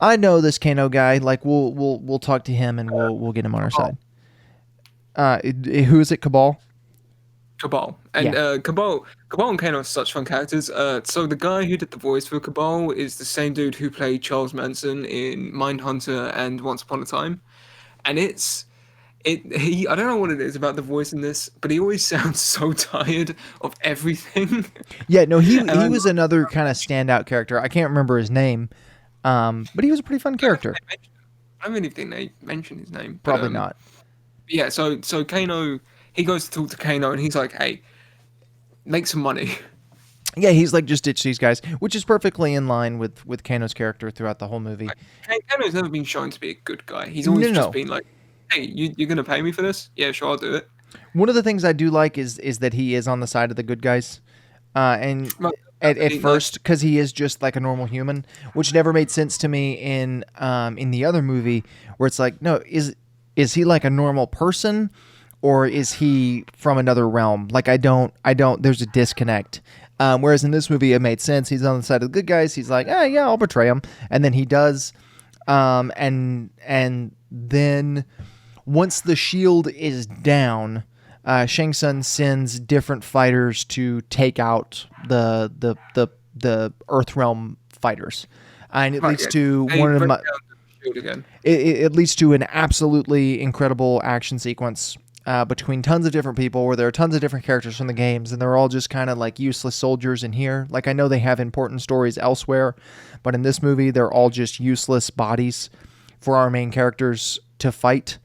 I know this Kano guy. Like, we'll talk to him, and we'll get him on our side. Who is it? Cabal. Cabal. And yeah. Cabal and Kano are such fun characters. So the guy who did the voice for Cabal is the same dude who played Charles Manson in Mindhunter and Once Upon a Time, and I don't know what it is about the voice in this, but he always sounds so tired of everything. Yeah, no, he was another kind of standout character. I can't remember his name, but he was a pretty fun character. I don't really think they mentioned his name. Probably not. Yeah, so Kano, he goes to talk to Kano, and he's like, hey, make some money. Yeah, he's like, just ditch these guys, which is perfectly in line with Kano's character throughout the whole movie. Kano's never been shown to be a good guy. He's always just been like, hey, you're going to pay me for this? Yeah, sure, I'll do it. One of the things I do like is that he is on the side of the good guys. And at first, because he is just like a normal human, which never made sense to me in the other movie, where it's like, no, is he like a normal person, or is he from another realm? Like, I don't, there's a disconnect. Whereas in this movie, it made sense. He's on the side of the good guys. He's like, yeah, I'll betray him. And then he does. And then once the shield is down, Shang Tsung sends different fighters to take out the Earthrealm fighters, and it leads to one of my. It leads to an absolutely incredible action sequence between tons of different people, where there are tons of different characters from the games, and they're all just kind of like useless soldiers in here. Like, I know they have important stories elsewhere, but in this movie, they're all just useless bodies for our main characters to fight,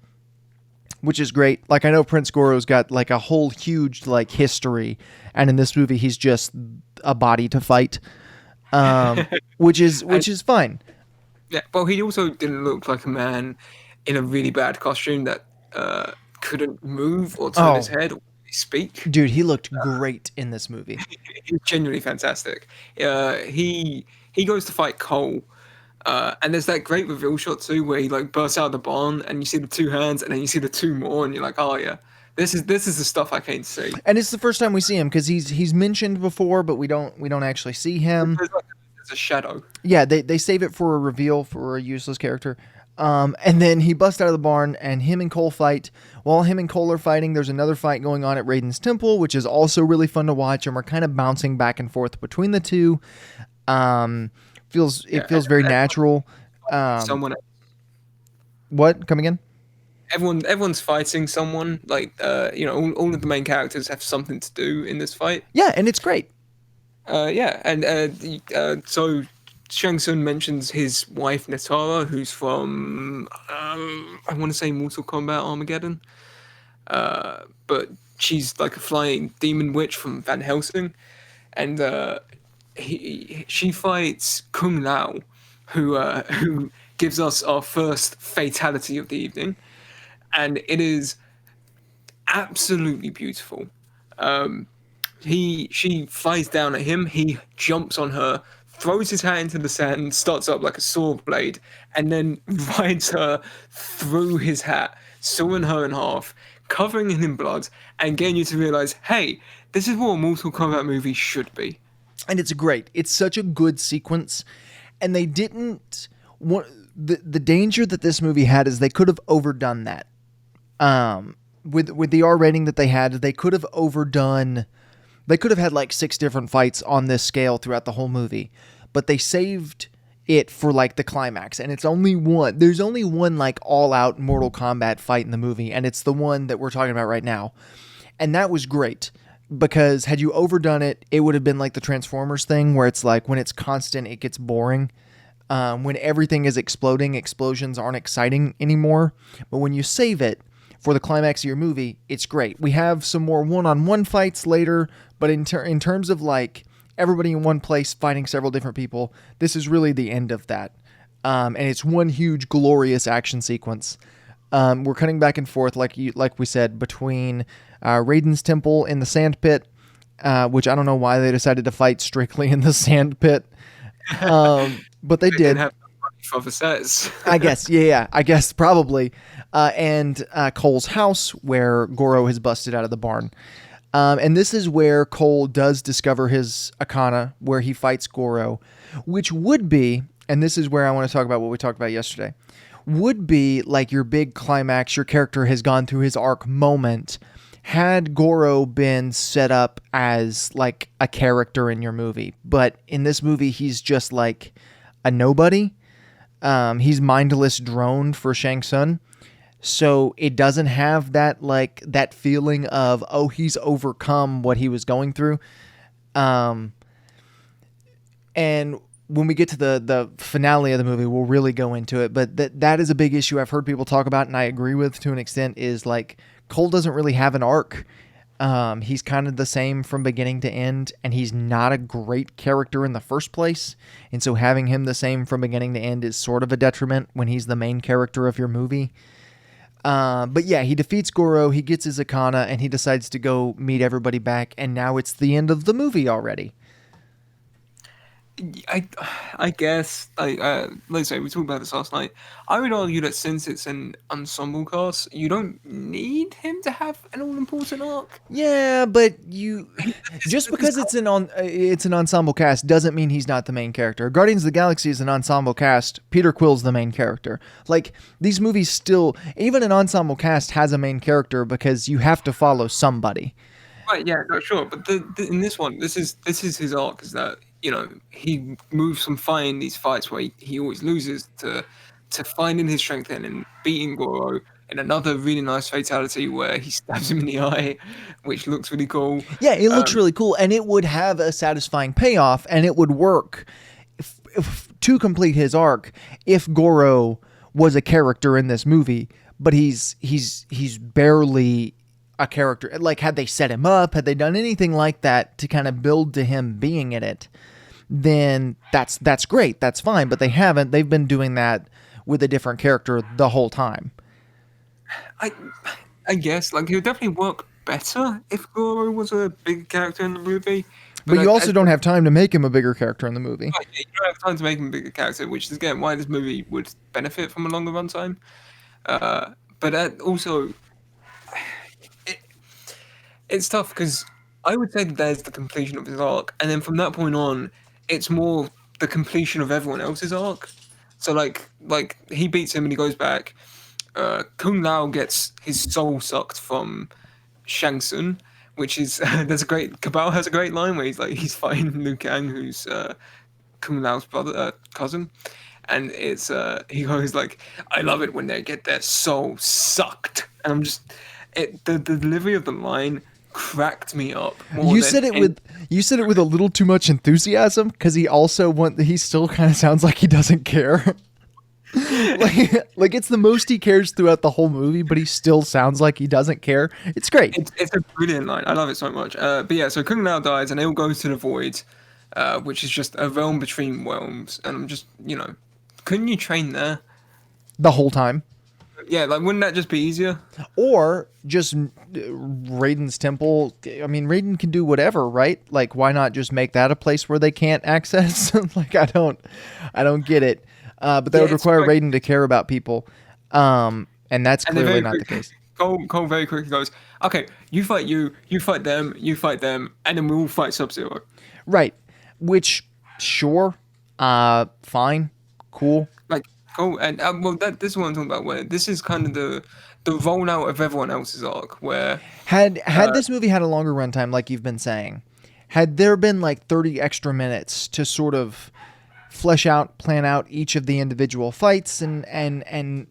which is great. Like, I know Prince Goro's got like a whole huge like history, and in this movie he's just a body to fight, which is fine. Yeah, well, he also didn't look like a man in a really bad costume that couldn't move or turn his head or speak. Dude, he looked great in this movie. He was genuinely fantastic. He goes to fight Cole. And there's that great reveal shot too, where he like bursts out of the barn, and you see the two hands, and then you see the two more, and you're like, oh yeah, this is the stuff I came to see. And it's the first time we see him, because he's mentioned before, but we don't actually see him. There's a shadow. Yeah, they save it for a reveal for a useless character. And then he busts out of the barn, and him and Cole fight. While him and Cole are fighting, there's another fight going on at Raiden's temple, which is also really fun to watch, and we're kind of bouncing back and forth between the two. Feels very natural. Someone else. What? Come again? Everyone's fighting someone. Like, all of the main characters have something to do in this fight. Yeah, and it's great. So Shang Tsung mentions his wife Natara, who's from I want to say Mortal Kombat Armageddon, but she's like a flying demon witch from Van Helsing, and she fights Kung Lao, who gives us our first fatality of the evening, and it is absolutely beautiful. She flies down at him. He jumps on her, throws his hat into the sand, starts up like a saw blade, and then rides her through his hat, sawing her in half, covering it in blood, and getting you to realize, hey, this is what a Mortal Kombat movie should be. And it's great. It's such a good sequence, and they didn't. The danger that this movie had is they could have overdone that. With the R rating that they had, they could have overdone. They could have had like 6 different fights on this scale throughout the whole movie, but they saved it for like the climax, and it's only one. There's only one like all-out Mortal Kombat fight in the movie, and it's the one that we're talking about right now, and that was great. Because had you overdone it, it would have been like the Transformers thing where it's like when it's constant, it gets boring. When everything is exploding, explosions aren't exciting anymore. But when you save it for the climax of your movie, it's great. We have some more one-on-one fights later, but in terms of like everybody in one place fighting several different people, this is really the end of that. And it's one huge, glorious action sequence. We're cutting back and forth, like we said, between Raiden's temple in the sand pit, which I don't know why they decided to fight strictly in the sand pit, but they did. Have for the sets. I guess, yeah, I guess probably. And Cole's house, where Goro has busted out of the barn. And this is where Cole does discover his Akana, where he fights Goro, which would be, and this is where I want to talk about what we talked about yesterday, would be like your big climax, your character has gone through his arc moment, had Goro been set up as like a character in your movie. But in this movie, he's just like a nobody. He's mindless drone for Shang Tsung. So it doesn't have that like that feeling of, oh, he's overcome what he was going through. And when we get to the finale of the movie, we'll really go into it. But that is a big issue I've heard people talk about, and I agree with to an extent, is like Cole doesn't really have an arc. He's kind of the same from beginning to end, and he's not a great character in the first place. And so having him the same from beginning to end is sort of a detriment when he's the main character of your movie. But yeah, he defeats Goro, he gets his Akana, and he decides to go meet everybody back, and now it's the end of the movie already. I guess, like I say, we talked about this last night. I would argue that since it's an ensemble cast, you don't need him to have an all-important arc. Yeah, but you just because it's an ensemble cast doesn't mean he's not the main character. Guardians of the Galaxy is an ensemble cast. Peter Quill's the main character. Like these movies still, even an ensemble cast has a main character because you have to follow somebody. Right? Yeah, no, sure. But in this one, this is his arc. Is that, you know, he moves from fighting these fights where he always loses to finding his strength and beating Goro in another really nice fatality where he stabs him in the eye, which looks really cool. Yeah, it looks really cool, and it would have a satisfying payoff, and it would work if to complete his arc if Goro was a character in this movie, but he's barely a character. Like, had they set him up, had they done anything like that to kind of build to him being in it, then that's great, that's fine, but they haven't. They've been doing that with a different character the whole time. I guess, like, it would definitely work better if Goro was a big character in the movie. But you also don't have time to make him a bigger character in the movie. Right, you don't have time to make him a bigger character, which is, again, why this movie would benefit from a longer runtime. But also, it's tough because I would say that there's the completion of his arc, and then from that point on, it's more the completion of everyone else's arc. So like he beats him and he goes back. Kung Lao gets his soul sucked from Shang Tsung, which is Cabal has a great line where he's fighting Liu Kang, who's Kung Lao's brother, cousin, and it's he goes like, I love it when they get their soul sucked, and I'm just the delivery of the line cracked me up. You said it with a little too much enthusiasm, because he still kind of sounds like he doesn't care. like it's the most he cares throughout the whole movie, but he still sounds like he doesn't care. It's great. It's a brilliant line. I love it so much. But yeah, so Kung Lao dies and it all goes to the void, which is just a realm between realms. And I'm just, couldn't you train there? the whole time. Yeah, like wouldn't that just be easier? Or just Raiden's temple. I mean, Raiden can do whatever, right? Like, why not just make that a place where they can't access? Like, I don't get it. But that would require Raiden to care about people, and that's clearly not the case. Cole very quickly goes, okay, you fight them, and then we all fight Sub-Zero. Right. Which, sure, fine, cool. Like, oh, and this is what I'm talking about. Where this is kind of the rollout of everyone else's arc. Where had this movie had a longer runtime, like you've been saying, had there been like 30 extra minutes to sort of plan out each of the individual fights and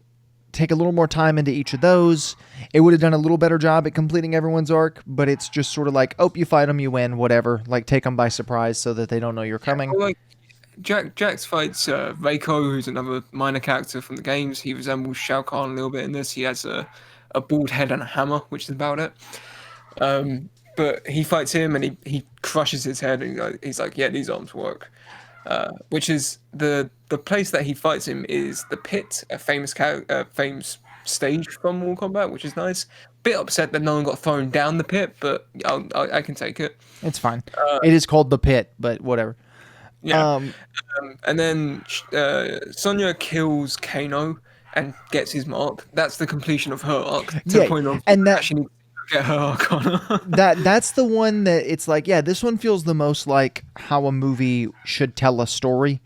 take a little more time into each of those, it would have done a little better job at completing everyone's arc. But it's just sort of like, oh, you fight them, you win, whatever. Like, take them by surprise so that they don't know you're coming. Well, like, Jax fights Reiko, who's another minor character from the games. He resembles Shao Kahn a little bit in this. He has a bald head and a hammer, which is about it. But he fights him and he crushes his head and he's like, yeah, these arms work. Which is the place that he fights him is the pit, a famous stage from Mortal Kombat, which is nice. Bit upset that no one got thrown down the pit, but I can take it. It's fine. It is called the pit, but whatever. Yeah. And then Sonya kills Kano and gets his mark. That's the completion of her arc. To the point of and that actually get her arc on her. that's the one that it's like, yeah, this one feels the most like how a movie should tell a story.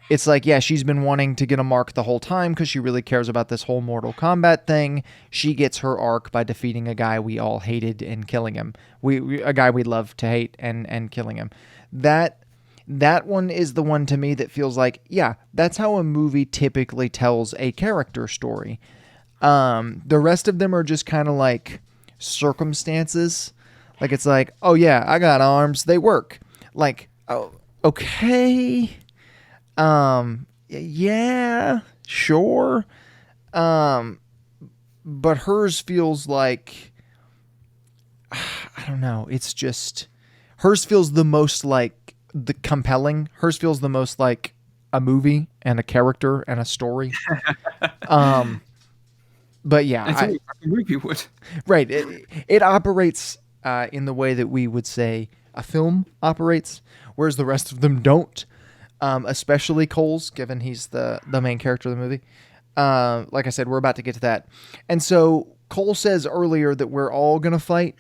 It's like, yeah, she's been wanting to get a mark the whole time because she really cares about this whole Mortal Kombat thing. She gets her arc by defeating a guy we all hated and killing him. A guy we love to hate and killing him. That one is the one to me that feels like, yeah, that's how a movie typically tells a character story. The rest of them are just kind of like circumstances. Like, it's like, oh yeah, I got arms, they work. Like, oh, okay. Yeah, sure. But hers feels like, I don't know. It's just, hers feels the most like the compelling. Hers feels the most like a movie and a character and a story. But yeah, I think you would. Right. It operates in the way that we would say a film operates, whereas the rest of them don't. Especially Cole's, given he's the main character of the movie. Like I said, we're about to get to that. And so Cole says earlier that we're all going to fight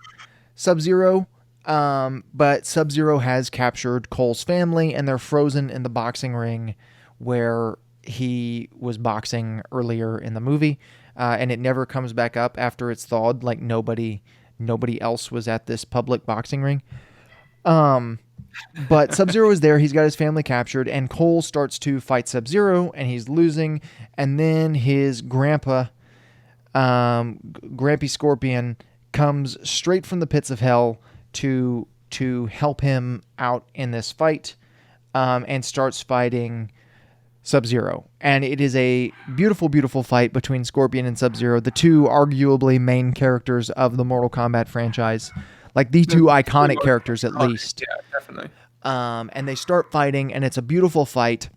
Sub-Zero, but Sub-Zero has captured Cole's family, and they're frozen in the boxing ring where he was boxing earlier in the movie, and it never comes back up after it's thawed. Like, nobody else was at this public boxing ring. But Sub-Zero is there. He's got his family captured, and Cole starts to fight Sub-Zero, and he's losing. And then his grandpa, Grampy Scorpion, comes straight from the pits of hell to help him out in this fight, and starts fighting Sub-Zero. And it is a beautiful, beautiful fight between Scorpion and Sub-Zero, the two arguably main characters of the Mortal Kombat franchise. Like, the two iconic characters, at least. Yeah, definitely. And they start fighting, and it's a beautiful fight.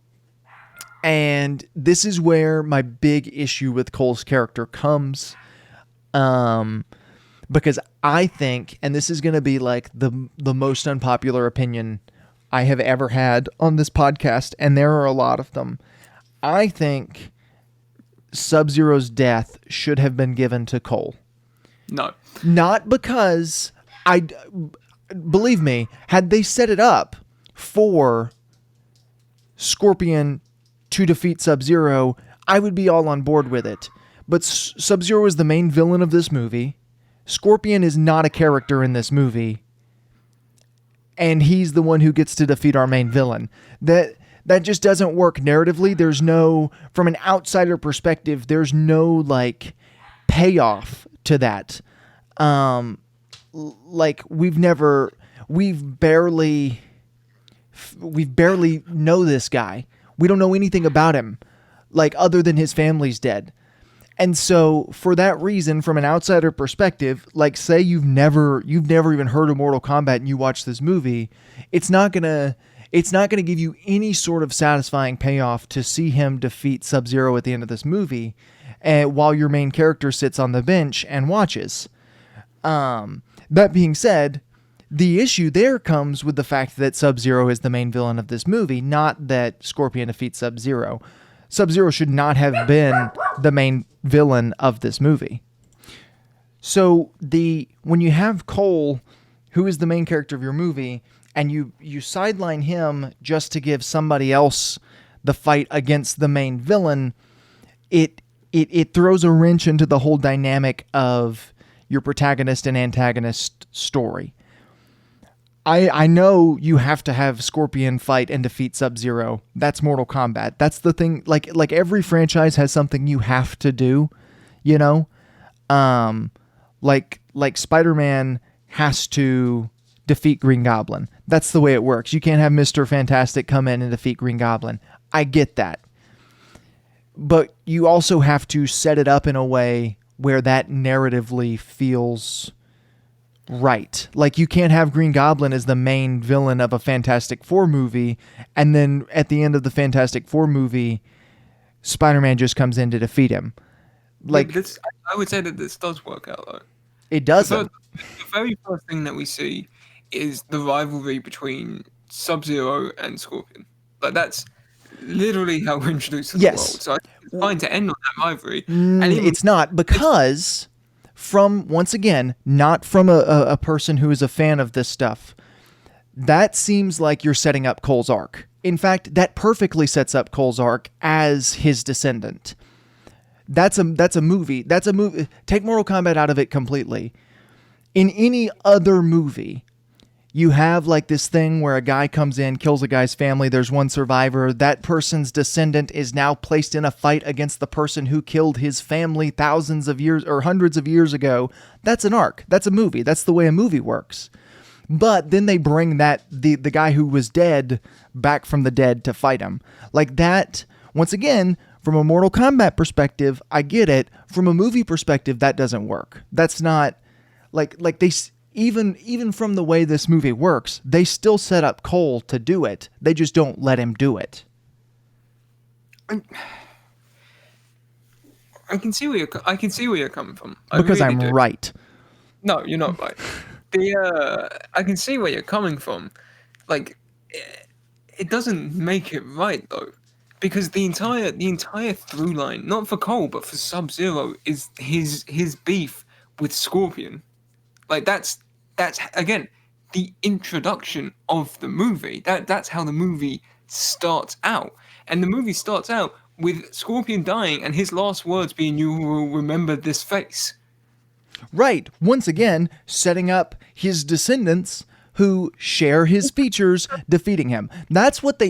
And this is where my big issue with Cole's character comes. Because I think, and this is going to be like the most unpopular opinion I have ever had on this podcast, and there are a lot of them. I think Sub-Zero's death should have been given to Cole. No. Not because... believe me, had they set it up for Scorpion to defeat Sub-Zero, I would be all on board with it. But Sub-Zero is the main villain of this movie. Scorpion is not a character in this movie. And he's the one who gets to defeat our main villain. That just doesn't work narratively. There's no, from an outsider perspective, there's no like payoff to that. Like, we barely know this guy. We don't know anything about him, like, other than his family's dead. And so for that reason, from an outsider perspective, like, say you've never even heard of Mortal Kombat and you watch this movie, it's not gonna It's not going to give you any sort of satisfying payoff to see him defeat Sub-Zero at the end of this movie, while your main character sits on the bench and watches. That being said, the issue there comes with the fact that Sub-Zero is the main villain of this movie, not that Scorpion defeats Sub-Zero. Sub-Zero should not have been the main villain of this movie. So when you have Cole, who is the main character of your movie, and you sideline him just to give somebody else the fight against the main villain, it throws a wrench into the whole dynamic of your protagonist and antagonist story. I know you have to have Scorpion fight and defeat Sub-Zero. That's Mortal Kombat. That's the thing. Like every franchise has something you have to do, you know? Like Spider-Man has to defeat Green Goblin. That's the way it works. You can't have Mr. Fantastic come in and defeat Green Goblin. I get that. But you also have to set it up in a way where that narratively feels right. Like, you can't have Green Goblin as the main villain of a Fantastic Four movie, and then at the end of the Fantastic Four movie, Spider-Man just comes in to defeat him. Like, yeah, I would say that this does work out, though. It doesn't. The very first thing that we see is the rivalry between Sub-Zero and Scorpion. Like, that's literally how we're introduced to the world. So I think it's fine to end on that rivalry. It's not, because once again, not from a person who is a fan of this stuff, that seems like you're setting up Cole's arc. In fact, that perfectly sets up Cole's arc as his descendant. That's a movie. Take Mortal Kombat out of it completely. In any other movie, you have like this thing where a guy comes in, kills a guy's family, there's one survivor, that person's descendant is now placed in a fight against the person who killed his family thousands of years or hundreds of years ago. That's an arc. That's a movie. That's the way a movie works. But then they bring the guy who was dead back from the dead to fight him. Like that, once again, from a Mortal Kombat perspective, I get it. From a movie perspective, that doesn't work. That's not like they even from the way this movie works, they still set up Cole to do it. They just don't let him do it. I can see where you're coming from. Because really I'm right. No, you're not right. I can see where you're coming from. Like, it doesn't make it right though, because the entire through line, not for Cole but for Sub-Zero, is his beef with Scorpion. Like that's again the introduction of the movie. That's how the movie starts out, and the movie starts out with Scorpion dying and his last words being, "You will remember this face." Right. Once again, setting up his descendants who share his features, defeating him. That's what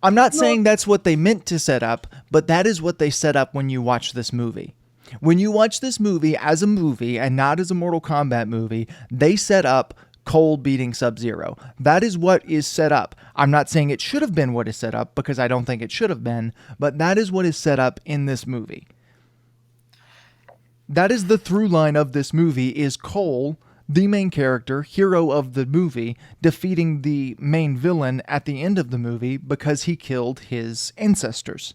I'm not saying that's what they meant to set up, but that is what they set up when you watch this movie. When you watch this movie as a movie and not as a Mortal Kombat movie, they set up Cole beating Sub-Zero. That is what is set up. I'm not saying it should have been what is set up, because I don't think it should have been, but that is what is set up in this movie. That is the through line of this movie, is Cole, the main character, hero of the movie, defeating the main villain at the end of the movie because he killed his ancestors.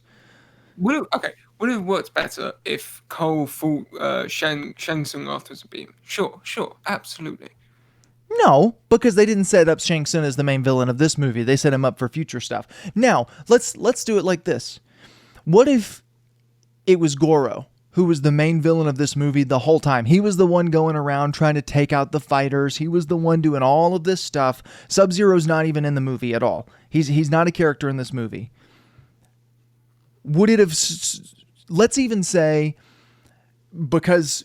Would have worked better if Cole fought Shang Tsung after the beam. Sure, absolutely. No, because they didn't set up Shang Tsung as the main villain of this movie. They set him up for future stuff. Now, let's do it like this. What if it was Goro who was the main villain of this movie the whole time? He was the one going around trying to take out the fighters. He was the one doing all of this stuff. Sub-Zero's not even in the movie at all. He's not a character in this movie. Would it have... Let's even say, because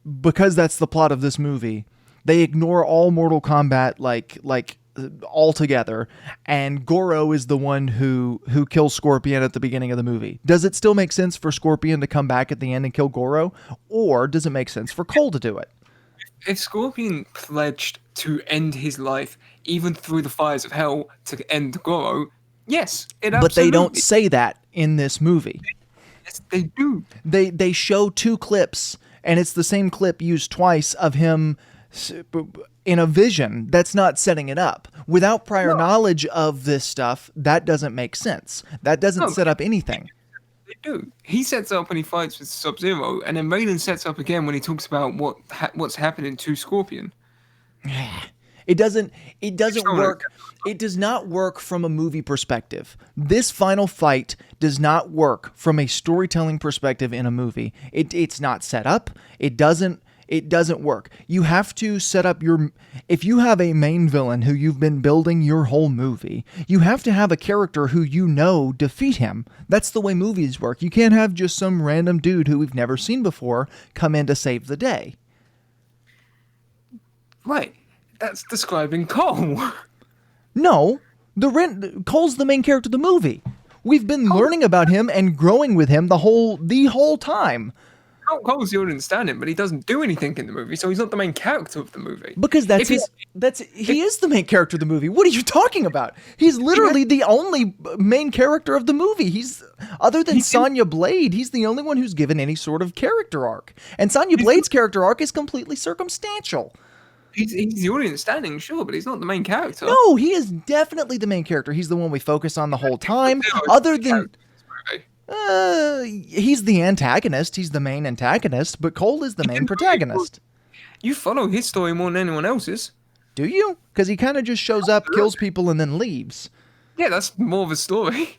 that's the plot of this movie, they ignore all Mortal Kombat like altogether, and Goro is the one who kills Scorpion at the beginning of the movie. Does it still make sense for Scorpion to come back at the end and kill Goro, or does it make sense for Cole to do it? If Scorpion pledged to end his life even through the fires of hell to end Goro, yes, it absolutely. But they don't say that in this movie. Yes, they do. They show two clips, and it's the same clip used twice of him in a vision. That's not setting it up. Without prior knowledge of this stuff, that doesn't make sense. That doesn't set up anything. They do. He sets up when he fights with Sub-Zero, and then Raiden sets up again when he talks about what's happening to Scorpion. It doesn't work. It does not work from a movie perspective. This final fight does not work from a storytelling perspective in a movie. It's not set up. It doesn't work. You have to set up if you have a main villain who you've been building your whole movie, you have to have a character who defeat him. That's the way movies work. You can't have just some random dude who we've never seen before come in to save the day. Right. That's describing Cole. No, Cole's the main character of the movie. We've been learning about him and growing with him the whole time. Cole's the audience standing, but he doesn't do anything in the movie, so he's not the main character of the movie. Because he is the main character of the movie. What are you talking about? He's literally the only main character of the movie. Other than Sonya Blade, he's the only one who's given any sort of character arc. And Sonya Blade's character arc is completely circumstantial. He's the audience standing, sure, but he's not the main character. No, he is definitely the main character. He's the one we focus on the whole time. Other than... he's the antagonist. He's the main antagonist, but Cole is the main protagonist. You follow his story more than anyone else's. Do you? Because he kind of just shows up, kills people, and then leaves. Yeah, that's more of a story.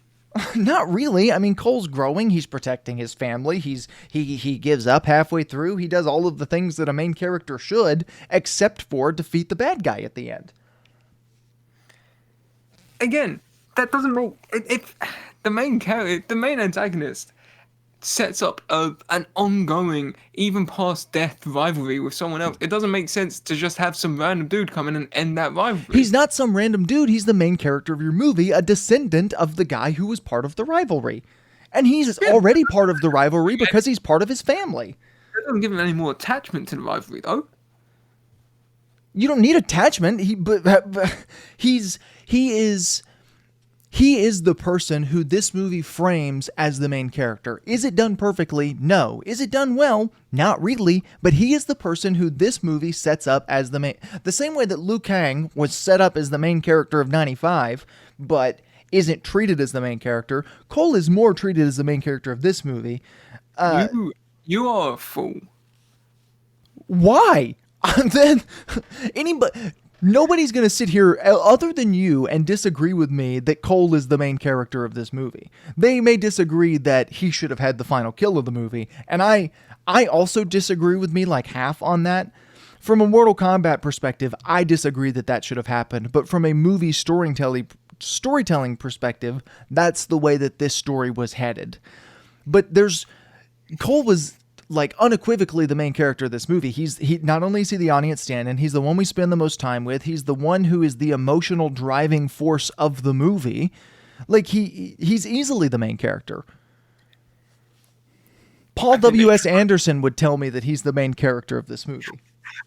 Not really. I mean, Cole's growing. He's protecting his family. He gives up halfway through. He does all of the things that a main character should, except for defeat the bad guy at the end. Again, that doesn't make it. The main antagonist sets up an ongoing, even past death rivalry with someone else. It doesn't make sense to just have some random dude come in and end that rivalry. He's not some random dude. He's the main character of your movie, a descendant of the guy who was part of the rivalry. And he's already part of the rivalry because he's part of his family. That doesn't give him any more attachment to the rivalry, though. You don't need attachment. He is the person who this movie frames as the main character. Is it done perfectly? No. Is it done well? Not really. But he is the person who this movie sets up as the main... The same way that Liu Kang was set up as the main character of 95, but isn't treated as the main character, Cole is more treated as the main character of this movie. You are a fool. Why? Then nobody's going to sit here other than you and disagree with me that Cole is the main character of this movie. They may disagree that he should have had the final kill of the movie. And I also disagree with me like half on that. From a Mortal Kombat perspective, I disagree that should have happened. But from a movie storytelling perspective, that's the way that this story was headed. But Cole was like unequivocally the main character of this movie. He not only is he the audience stand-in, he's the one we spend the most time with. He's the one who is the emotional driving force of the movie. Like he's easily the main character. Paul W.S. Anderson would tell me that he's the main character of this movie.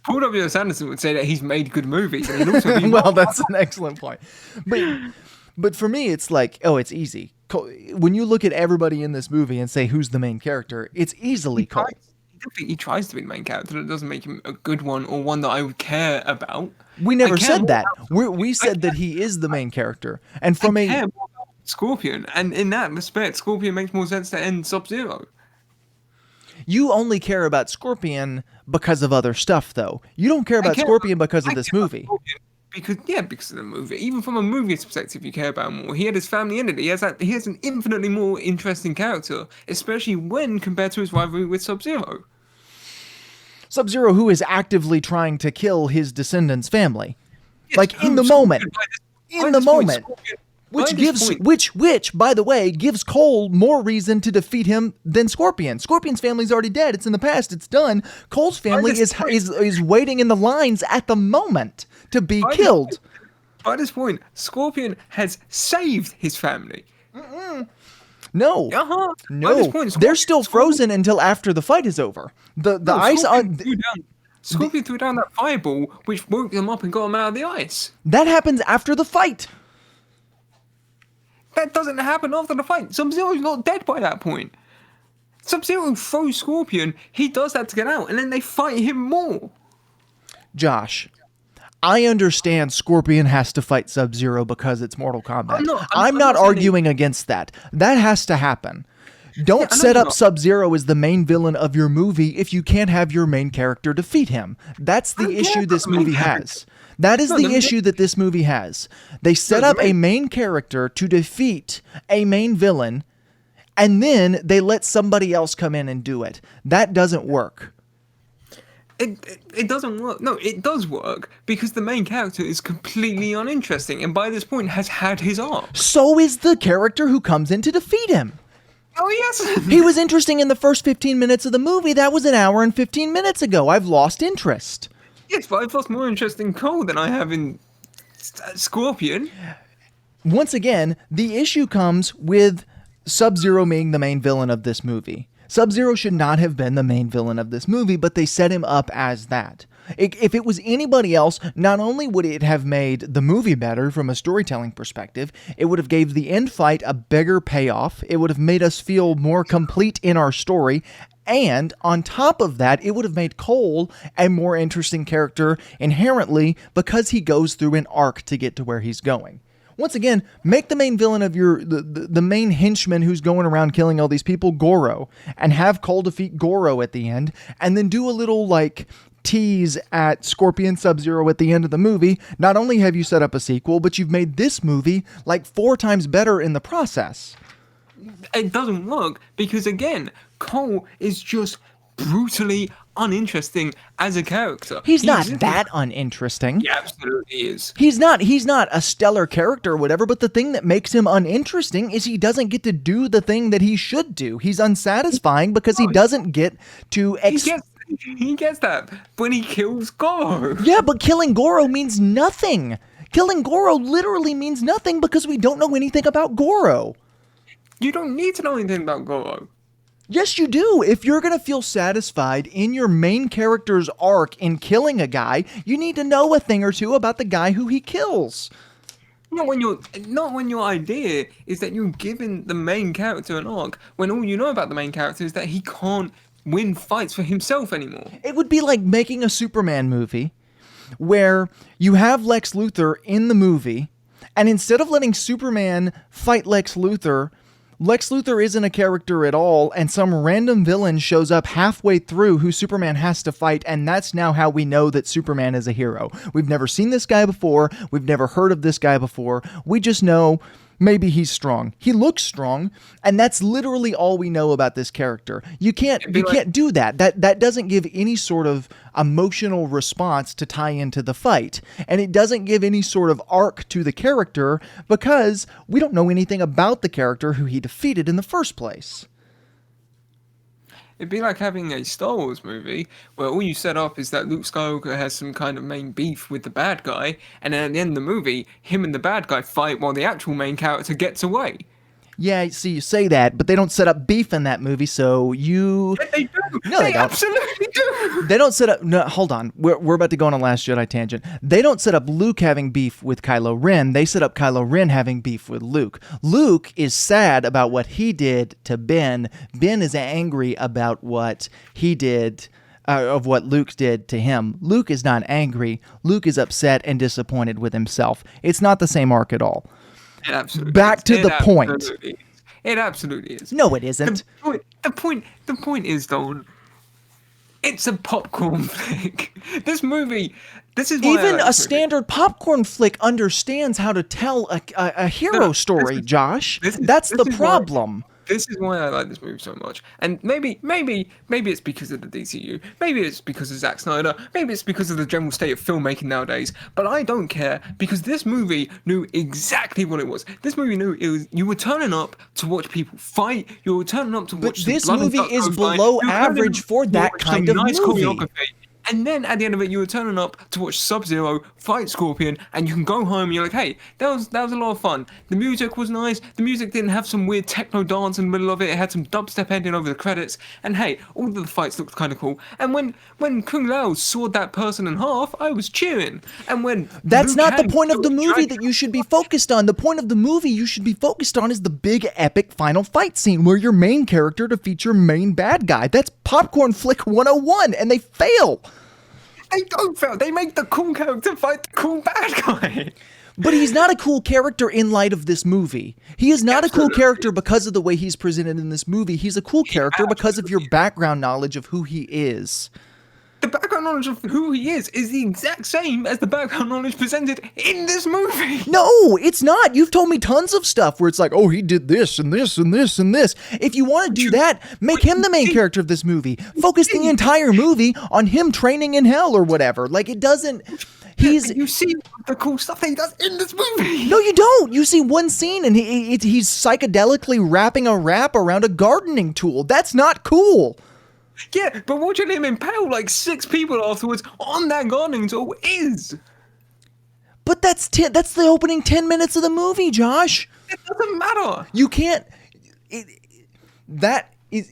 Paul W.S. Anderson would say that he's made good movies. And he'd also well, that's an excellent point. But for me, it's like, it's easy. When you look at everybody in this movie and say who's the main character, it's easily Cole. He tries to be the main character. That doesn't make him a good one or one that I would care about. We never said that. We said that he is the main character. And from I care more about Scorpion, and in that respect, Scorpion makes more sense to end Sub-Zero. You only care about Scorpion because of other stuff, though. You don't care about Scorpion because of this movie. Because of the movie. Even from a movie's perspective, you care about him more. He had his family in it. He has an infinitely more interesting character, especially when compared to his rivalry with Sub-Zero. Sub-Zero, who is actively trying to kill his descendants' family, in the moment, which, by the way, gives Cole more reason to defeat him than Scorpion. Scorpion's family's already dead. It's in the past. It's done. Cole's family is waiting in the lines at the moment to be killed. By this point, Scorpion has saved his family. No. No. They're still frozen until after the fight is over. The ice on... Scorpion threw down that fireball, which woke them up and got them out of the ice. That happens after the fight. That doesn't happen after the fight. Sub-Zero's not dead by that point. Sub-Zero throws Scorpion. He does that to get out, and then they fight him more. Josh, I understand Scorpion has to fight Sub-Zero because it's Mortal Kombat. I'm not arguing against that. That has to happen. Don't set up Sub-Zero as the main villain of your movie if you can't have your main character defeat him. That's the issue this movie has. That is the issue that this movie has. They set up a main character to defeat a main villain, and then they let somebody else come in and do it. That doesn't work. It doesn't work. No, it does work because the main character is completely uninteresting and by this point has had his arc. So is the character who comes in to defeat him. Oh, yes. He was interesting in the first 15 minutes of the movie. That was an hour and 15 minutes ago. I've lost interest. Yes, but I've lost more interest in Cole than I have in Scorpion. Once again, the issue comes with Sub-Zero being the main villain of this movie. Sub-Zero should not have been the main villain of this movie, but they set him up as that. If it was anybody else, not only would it have made the movie better from a storytelling perspective, it would have gave the end fight a bigger payoff, it would have made us feel more complete in our story, and on top of that, it would have made Cole a more interesting character inherently because he goes through an arc to get to where he's going. Once again, make the main villain of the main henchman who's going around killing all these people Goro, and have Cole defeat Goro at the end, and then do a little tease at Scorpion Sub-Zero at the end of the movie. Not only have you set up a sequel, but you've made this movie 4 times better in the process. It doesn't work because, again, Cole is just brutally uninteresting as a character. He's not that uninteresting. He absolutely is. He's not a stellar character or whatever, but the thing that makes him uninteresting is he doesn't get to do the thing that he should do. He's unsatisfying because he doesn't get to... He gets that when he kills Goro. Yeah, but killing Goro means nothing. Killing Goro literally means nothing because we don't know anything about Goro. You don't need to know anything about Goro. Yes, you do. If you're going to feel satisfied in your main character's arc in killing a guy, you need to know a thing or two about the guy who he kills. Not when your idea is that you're giving the main character an arc, when all you know about the main character is that he can't win fights for himself anymore. It would be like making a Superman movie where you have Lex Luthor in the movie, and instead of letting Superman fight Lex Luthor isn't a character at all, and some random villain shows up halfway through who Superman has to fight, and that's now how we know that Superman is a hero. We've never seen this guy before. We've never heard of this guy before. We just know maybe he's strong. He looks strong, and that's literally all we know about this character. You can't do that. That doesn't give any sort of emotional response to tie into the fight, and it doesn't give any sort of arc to the character because we don't know anything about the character who he defeated in the first place. It'd be like having a Star Wars movie where all you set up is that Luke Skywalker has some kind of main beef with the bad guy, and then at the end of the movie, him and the bad guy fight while the actual main character gets away. Yeah, see, you say that, but they don't set up beef in that movie, so you... Yeah, they do! No, they don't. Absolutely do! They don't set up... No, hold on. We're about to go on a Last Jedi tangent. They don't set up Luke having beef with Kylo Ren. They set up Kylo Ren having beef with Luke. Luke is sad about what he did to Ben. Ben is angry about what he did... of what Luke did to him. Luke is not angry. Luke is upset and disappointed with himself. It's not the same arc at all. It absolutely Back to the point. It absolutely is. No, it isn't. The point is, Dalton, it's a popcorn flick. This movie, this is why even a standard popcorn flick understands how to tell a hero story, Josh. That's the problem. This is why I like this movie so much. And maybe it's because of the DCU. Maybe it's because of Zack Snyder. Maybe it's because of the general state of filmmaking nowadays. But I don't care because this movie knew exactly what it was. This movie knew it was. You were turning up to watch people fight. You were turning up to watch. But this movie is below average for that kind of movie. And then at the end of it, you were turning up to watch Sub-Zero fight Scorpion, and you can go home and you're like, hey, that was a lot of fun. The music was nice. The music didn't have some weird techno dance in the middle of it. It had some dubstep ending over the credits. And hey, all of the fights looked kind of cool. And when Kung Lao sawed that person in half, I was cheering. And when that's not the point of the movie that you should be focused on. The point of the movie you should be focused on is the big epic final fight scene where your main character defeats your main bad guy. That's popcorn flick 101, and they fail. They don't fail. They make the cool character fight the cool bad guy. But he's not a cool character in light of this movie. He is not a cool character because of the way he's presented in this movie. He's a cool character because of your background knowledge of who he is. The background knowledge of who he is the exact same as the background knowledge presented in this movie. No, it's not. You've told me tons of stuff where it's like, oh, he did this and this and this and this. If you want to do that, make him the main character of this movie. Focus the entire movie on him training in hell or whatever. Like, it doesn't... You see the cool stuff that he does in this movie. No, you don't. You see one scene and he's psychedelically wrapping a wrap around a gardening tool. That's not cool. Yeah, but watching him impale like 6 people afterwards on that gardening tool is. But that's the opening 10 minutes of the movie, Josh. It doesn't matter. You can't... that is...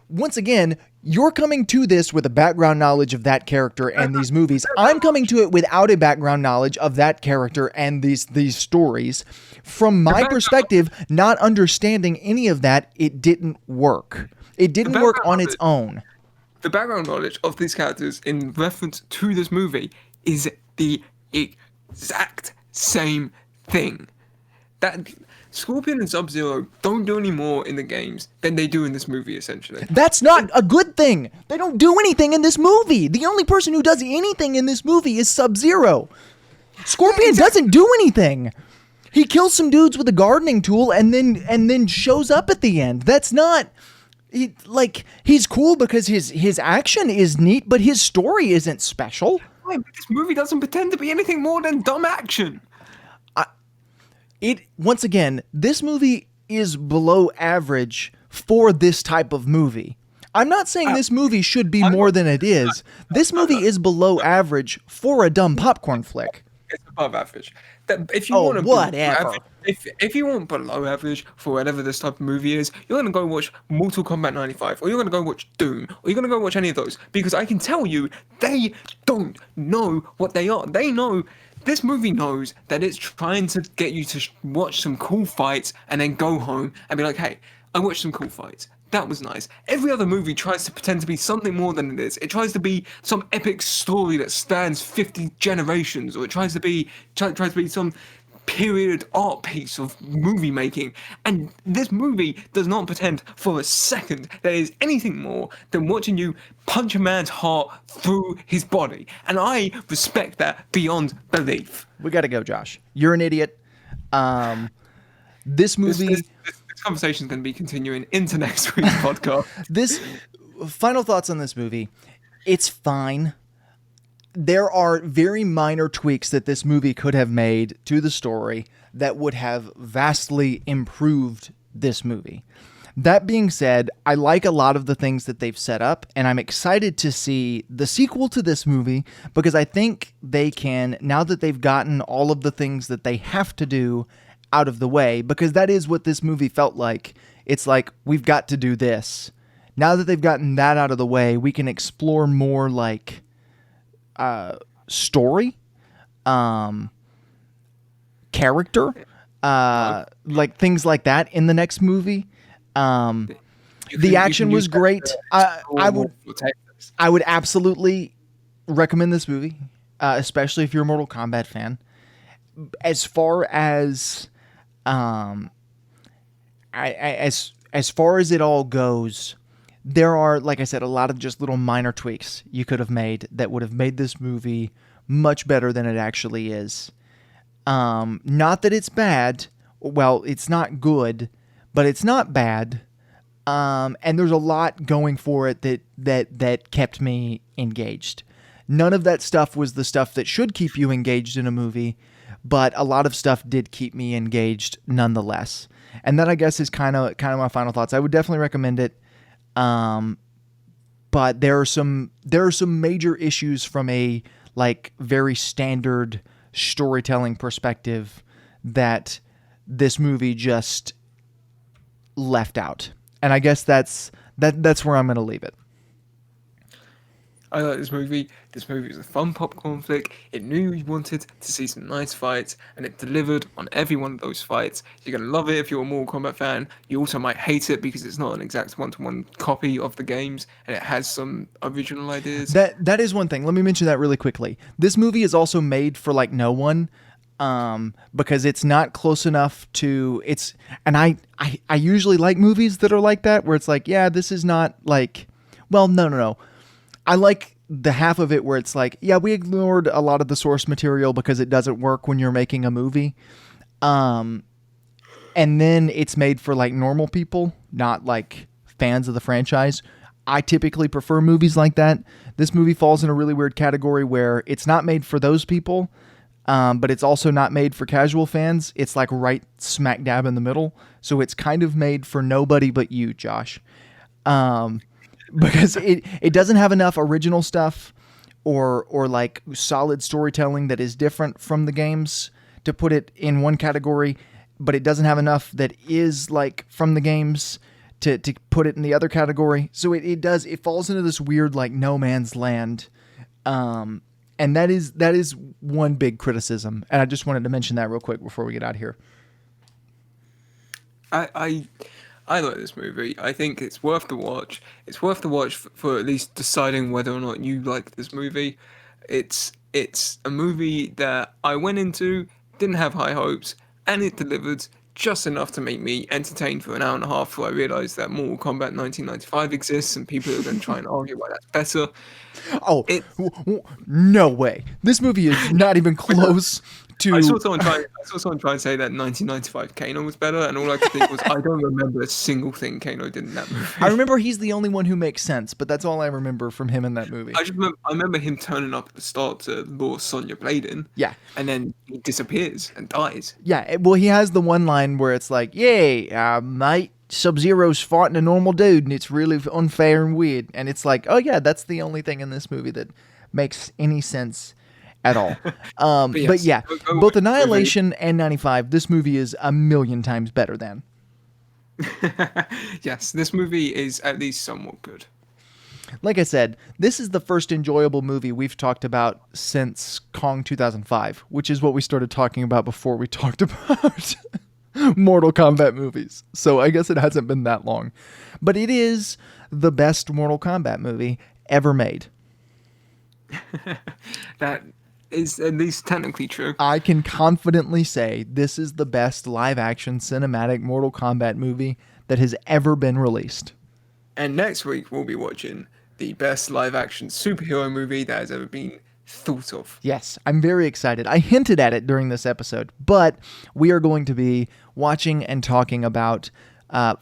Once again... You're coming to this with a background knowledge of that character and these movies. I'm coming to it without a background knowledge of that character and these stories. From my perspective, not understanding any of that, it didn't work. It didn't work on its own. The background knowledge of these characters in reference to this movie is the exact same thing. That Scorpion and Sub-Zero don't do any more in the games than they do in this movie, essentially. That's not a good thing. They don't do anything in this movie. The only person who does anything in this movie is Sub-Zero. Scorpion doesn't do anything. He kills some dudes with a gardening tool and then shows up at the end. That's not... he's cool because his action is neat, but his story isn't special. But this movie doesn't pretend to be anything more than dumb action. Once again, this movie is below average for this type of movie. I'm not saying this movie should be more than it is. This movie is below average for a dumb popcorn flick. It's above average. If you whatever. If you want below average for whatever this type of movie is, you're going to go watch Mortal Kombat 95, or you're going to go watch Doom, or you're going to go watch any of those, because I can tell you, they don't know what they are. They know... This movie knows that it's trying to get you to watch some cool fights and then go home and be like, hey, I watched some cool fights. That was nice. Every other movie tries to pretend to be something more than it is. It tries to be some epic story that spans 50 generations, or it tries to be some period art piece of movie making. And this movie does not pretend for a second that it is anything more than watching you punch a man's heart through his body. And I respect that beyond belief. We gotta go, Josh. You're an idiot. This movie... This conversation is going to be continuing into next week's podcast. Final thoughts on this movie. It's fine. There are very minor tweaks that this movie could have made to the story that would have vastly improved this movie. That being said, I like a lot of the things that they've set up, and I'm excited to see the sequel to this movie because I think they can, now that they've gotten all of the things that they have to do out of the way, because that is what this movie felt like. It's like, we've got to do this. Now that they've gotten that out of the way, we can explore more like... story, character, like things like that in the next movie. The action was great. I would absolutely recommend this movie, especially if you're a Mortal Kombat fan. As far as as far as it all goes, there are, like I said, a lot of just little minor tweaks you could have made that would have made this movie much better than it actually is. Not that it's bad. Well, it's not good, but it's not bad. And there's a lot going for it that kept me engaged. None of that stuff was the stuff that should keep you engaged in a movie, but a lot of stuff did keep me engaged nonetheless. And that, I guess, is kind of my final thoughts. I would definitely recommend it. But there are some major issues from a very standard storytelling perspective that this movie just left out. And I guess that's where I'm going to leave it. I like this movie. This movie was a fun popcorn flick. It knew you wanted to see some nice fights, and it delivered on every one of those fights. You're gonna love it if you're a Mortal Kombat fan. You also might hate it because it's not an exact one-to-one copy of the games, and it has some original ideas. That is one thing. Let me mention that really quickly. This movie is also made for like no one. Because it's not close enough to it's, and I usually like movies that are like that, where it's like, yeah, this is not like, well, no. I like the half of it where it's like, yeah, we ignored a lot of the source material because it doesn't work when you're making a movie. And then it's made for like normal people, not like fans of the franchise. I typically prefer movies like that. This movie falls in a really weird category where it's not made for those people. But it's also not made for casual fans. It's like right smack dab in the middle. So it's kind of made for nobody but you, Josh. Because it doesn't have enough original stuff or like solid storytelling that is different from the games to put it in one category, but it doesn't have enough that is like from the games to put it in the other category. So it falls into this weird like no man's land. And that is one big criticism, and I just wanted to mention that real quick before we get out of here. I like this movie. I think it's worth the watch. It's worth the watch for at least deciding whether or not you like this movie. It's a movie that I went into, didn't have high hopes, and it delivered just enough to make me entertained for an hour and a half before I realised that Mortal Kombat 1995 exists and people are going to try and argue why that's better. Oh, no way. This movie is not even close to... I saw someone try and say that 1995 Kano was better, and all I could think was, I don't remember a single thing Kano did in that movie. I remember he's the only one who makes sense, but that's all I remember from him in that movie. I remember him turning up at the start to lure Sonya Blade in. Yeah. And then he disappears and dies. Yeah, well, he has the one line where it's like, yay, mate, Sub-Zero's fighting a normal dude, and it's really unfair and weird. And it's like, oh yeah, that's the only thing in this movie that makes any sense at all. But yeah, both Annihilation and 95, this movie is a million times better than. Yes, this movie is at least somewhat good. Like I said, this is the first enjoyable movie we've talked about since Kong 2005, which is what we started talking about before we talked about Mortal Kombat movies. So I guess it hasn't been that long. But it is the best Mortal Kombat movie ever made. That is at least technically true. I can confidently say this is the best live-action cinematic Mortal Kombat movie that has ever been released. And next week we'll be watching the best live-action superhero movie that has ever been thought of. Yes, I'm very excited. I hinted at it during this episode, but we are going to be watching and talking about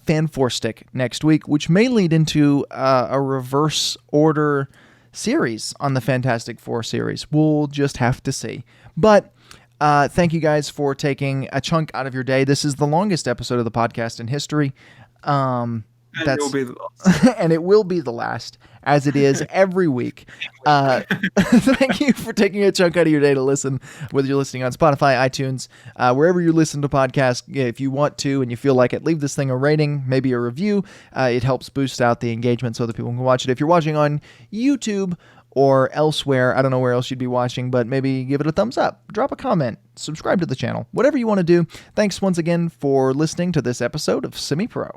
Fan Four Stick next week, which may lead into a reverse order series on the Fantastic Four series. We'll just have to see. But thank you guys for taking a chunk out of your day. This is the longest episode of the podcast in history. And it will be the last. And it will be the last, as it is every week. Thank you for taking a chunk out of your day to listen, whether you're listening on Spotify, iTunes, wherever you listen to podcasts. If you want to and you feel like it, leave this thing a rating, maybe a review. It helps boost out the engagement so that people can watch it. If you're watching on YouTube or elsewhere, I don't know where else you'd be watching, but maybe give it a thumbs up, drop a comment, subscribe to the channel, whatever you want to do. Thanks once again for listening to this episode of Semi Pro.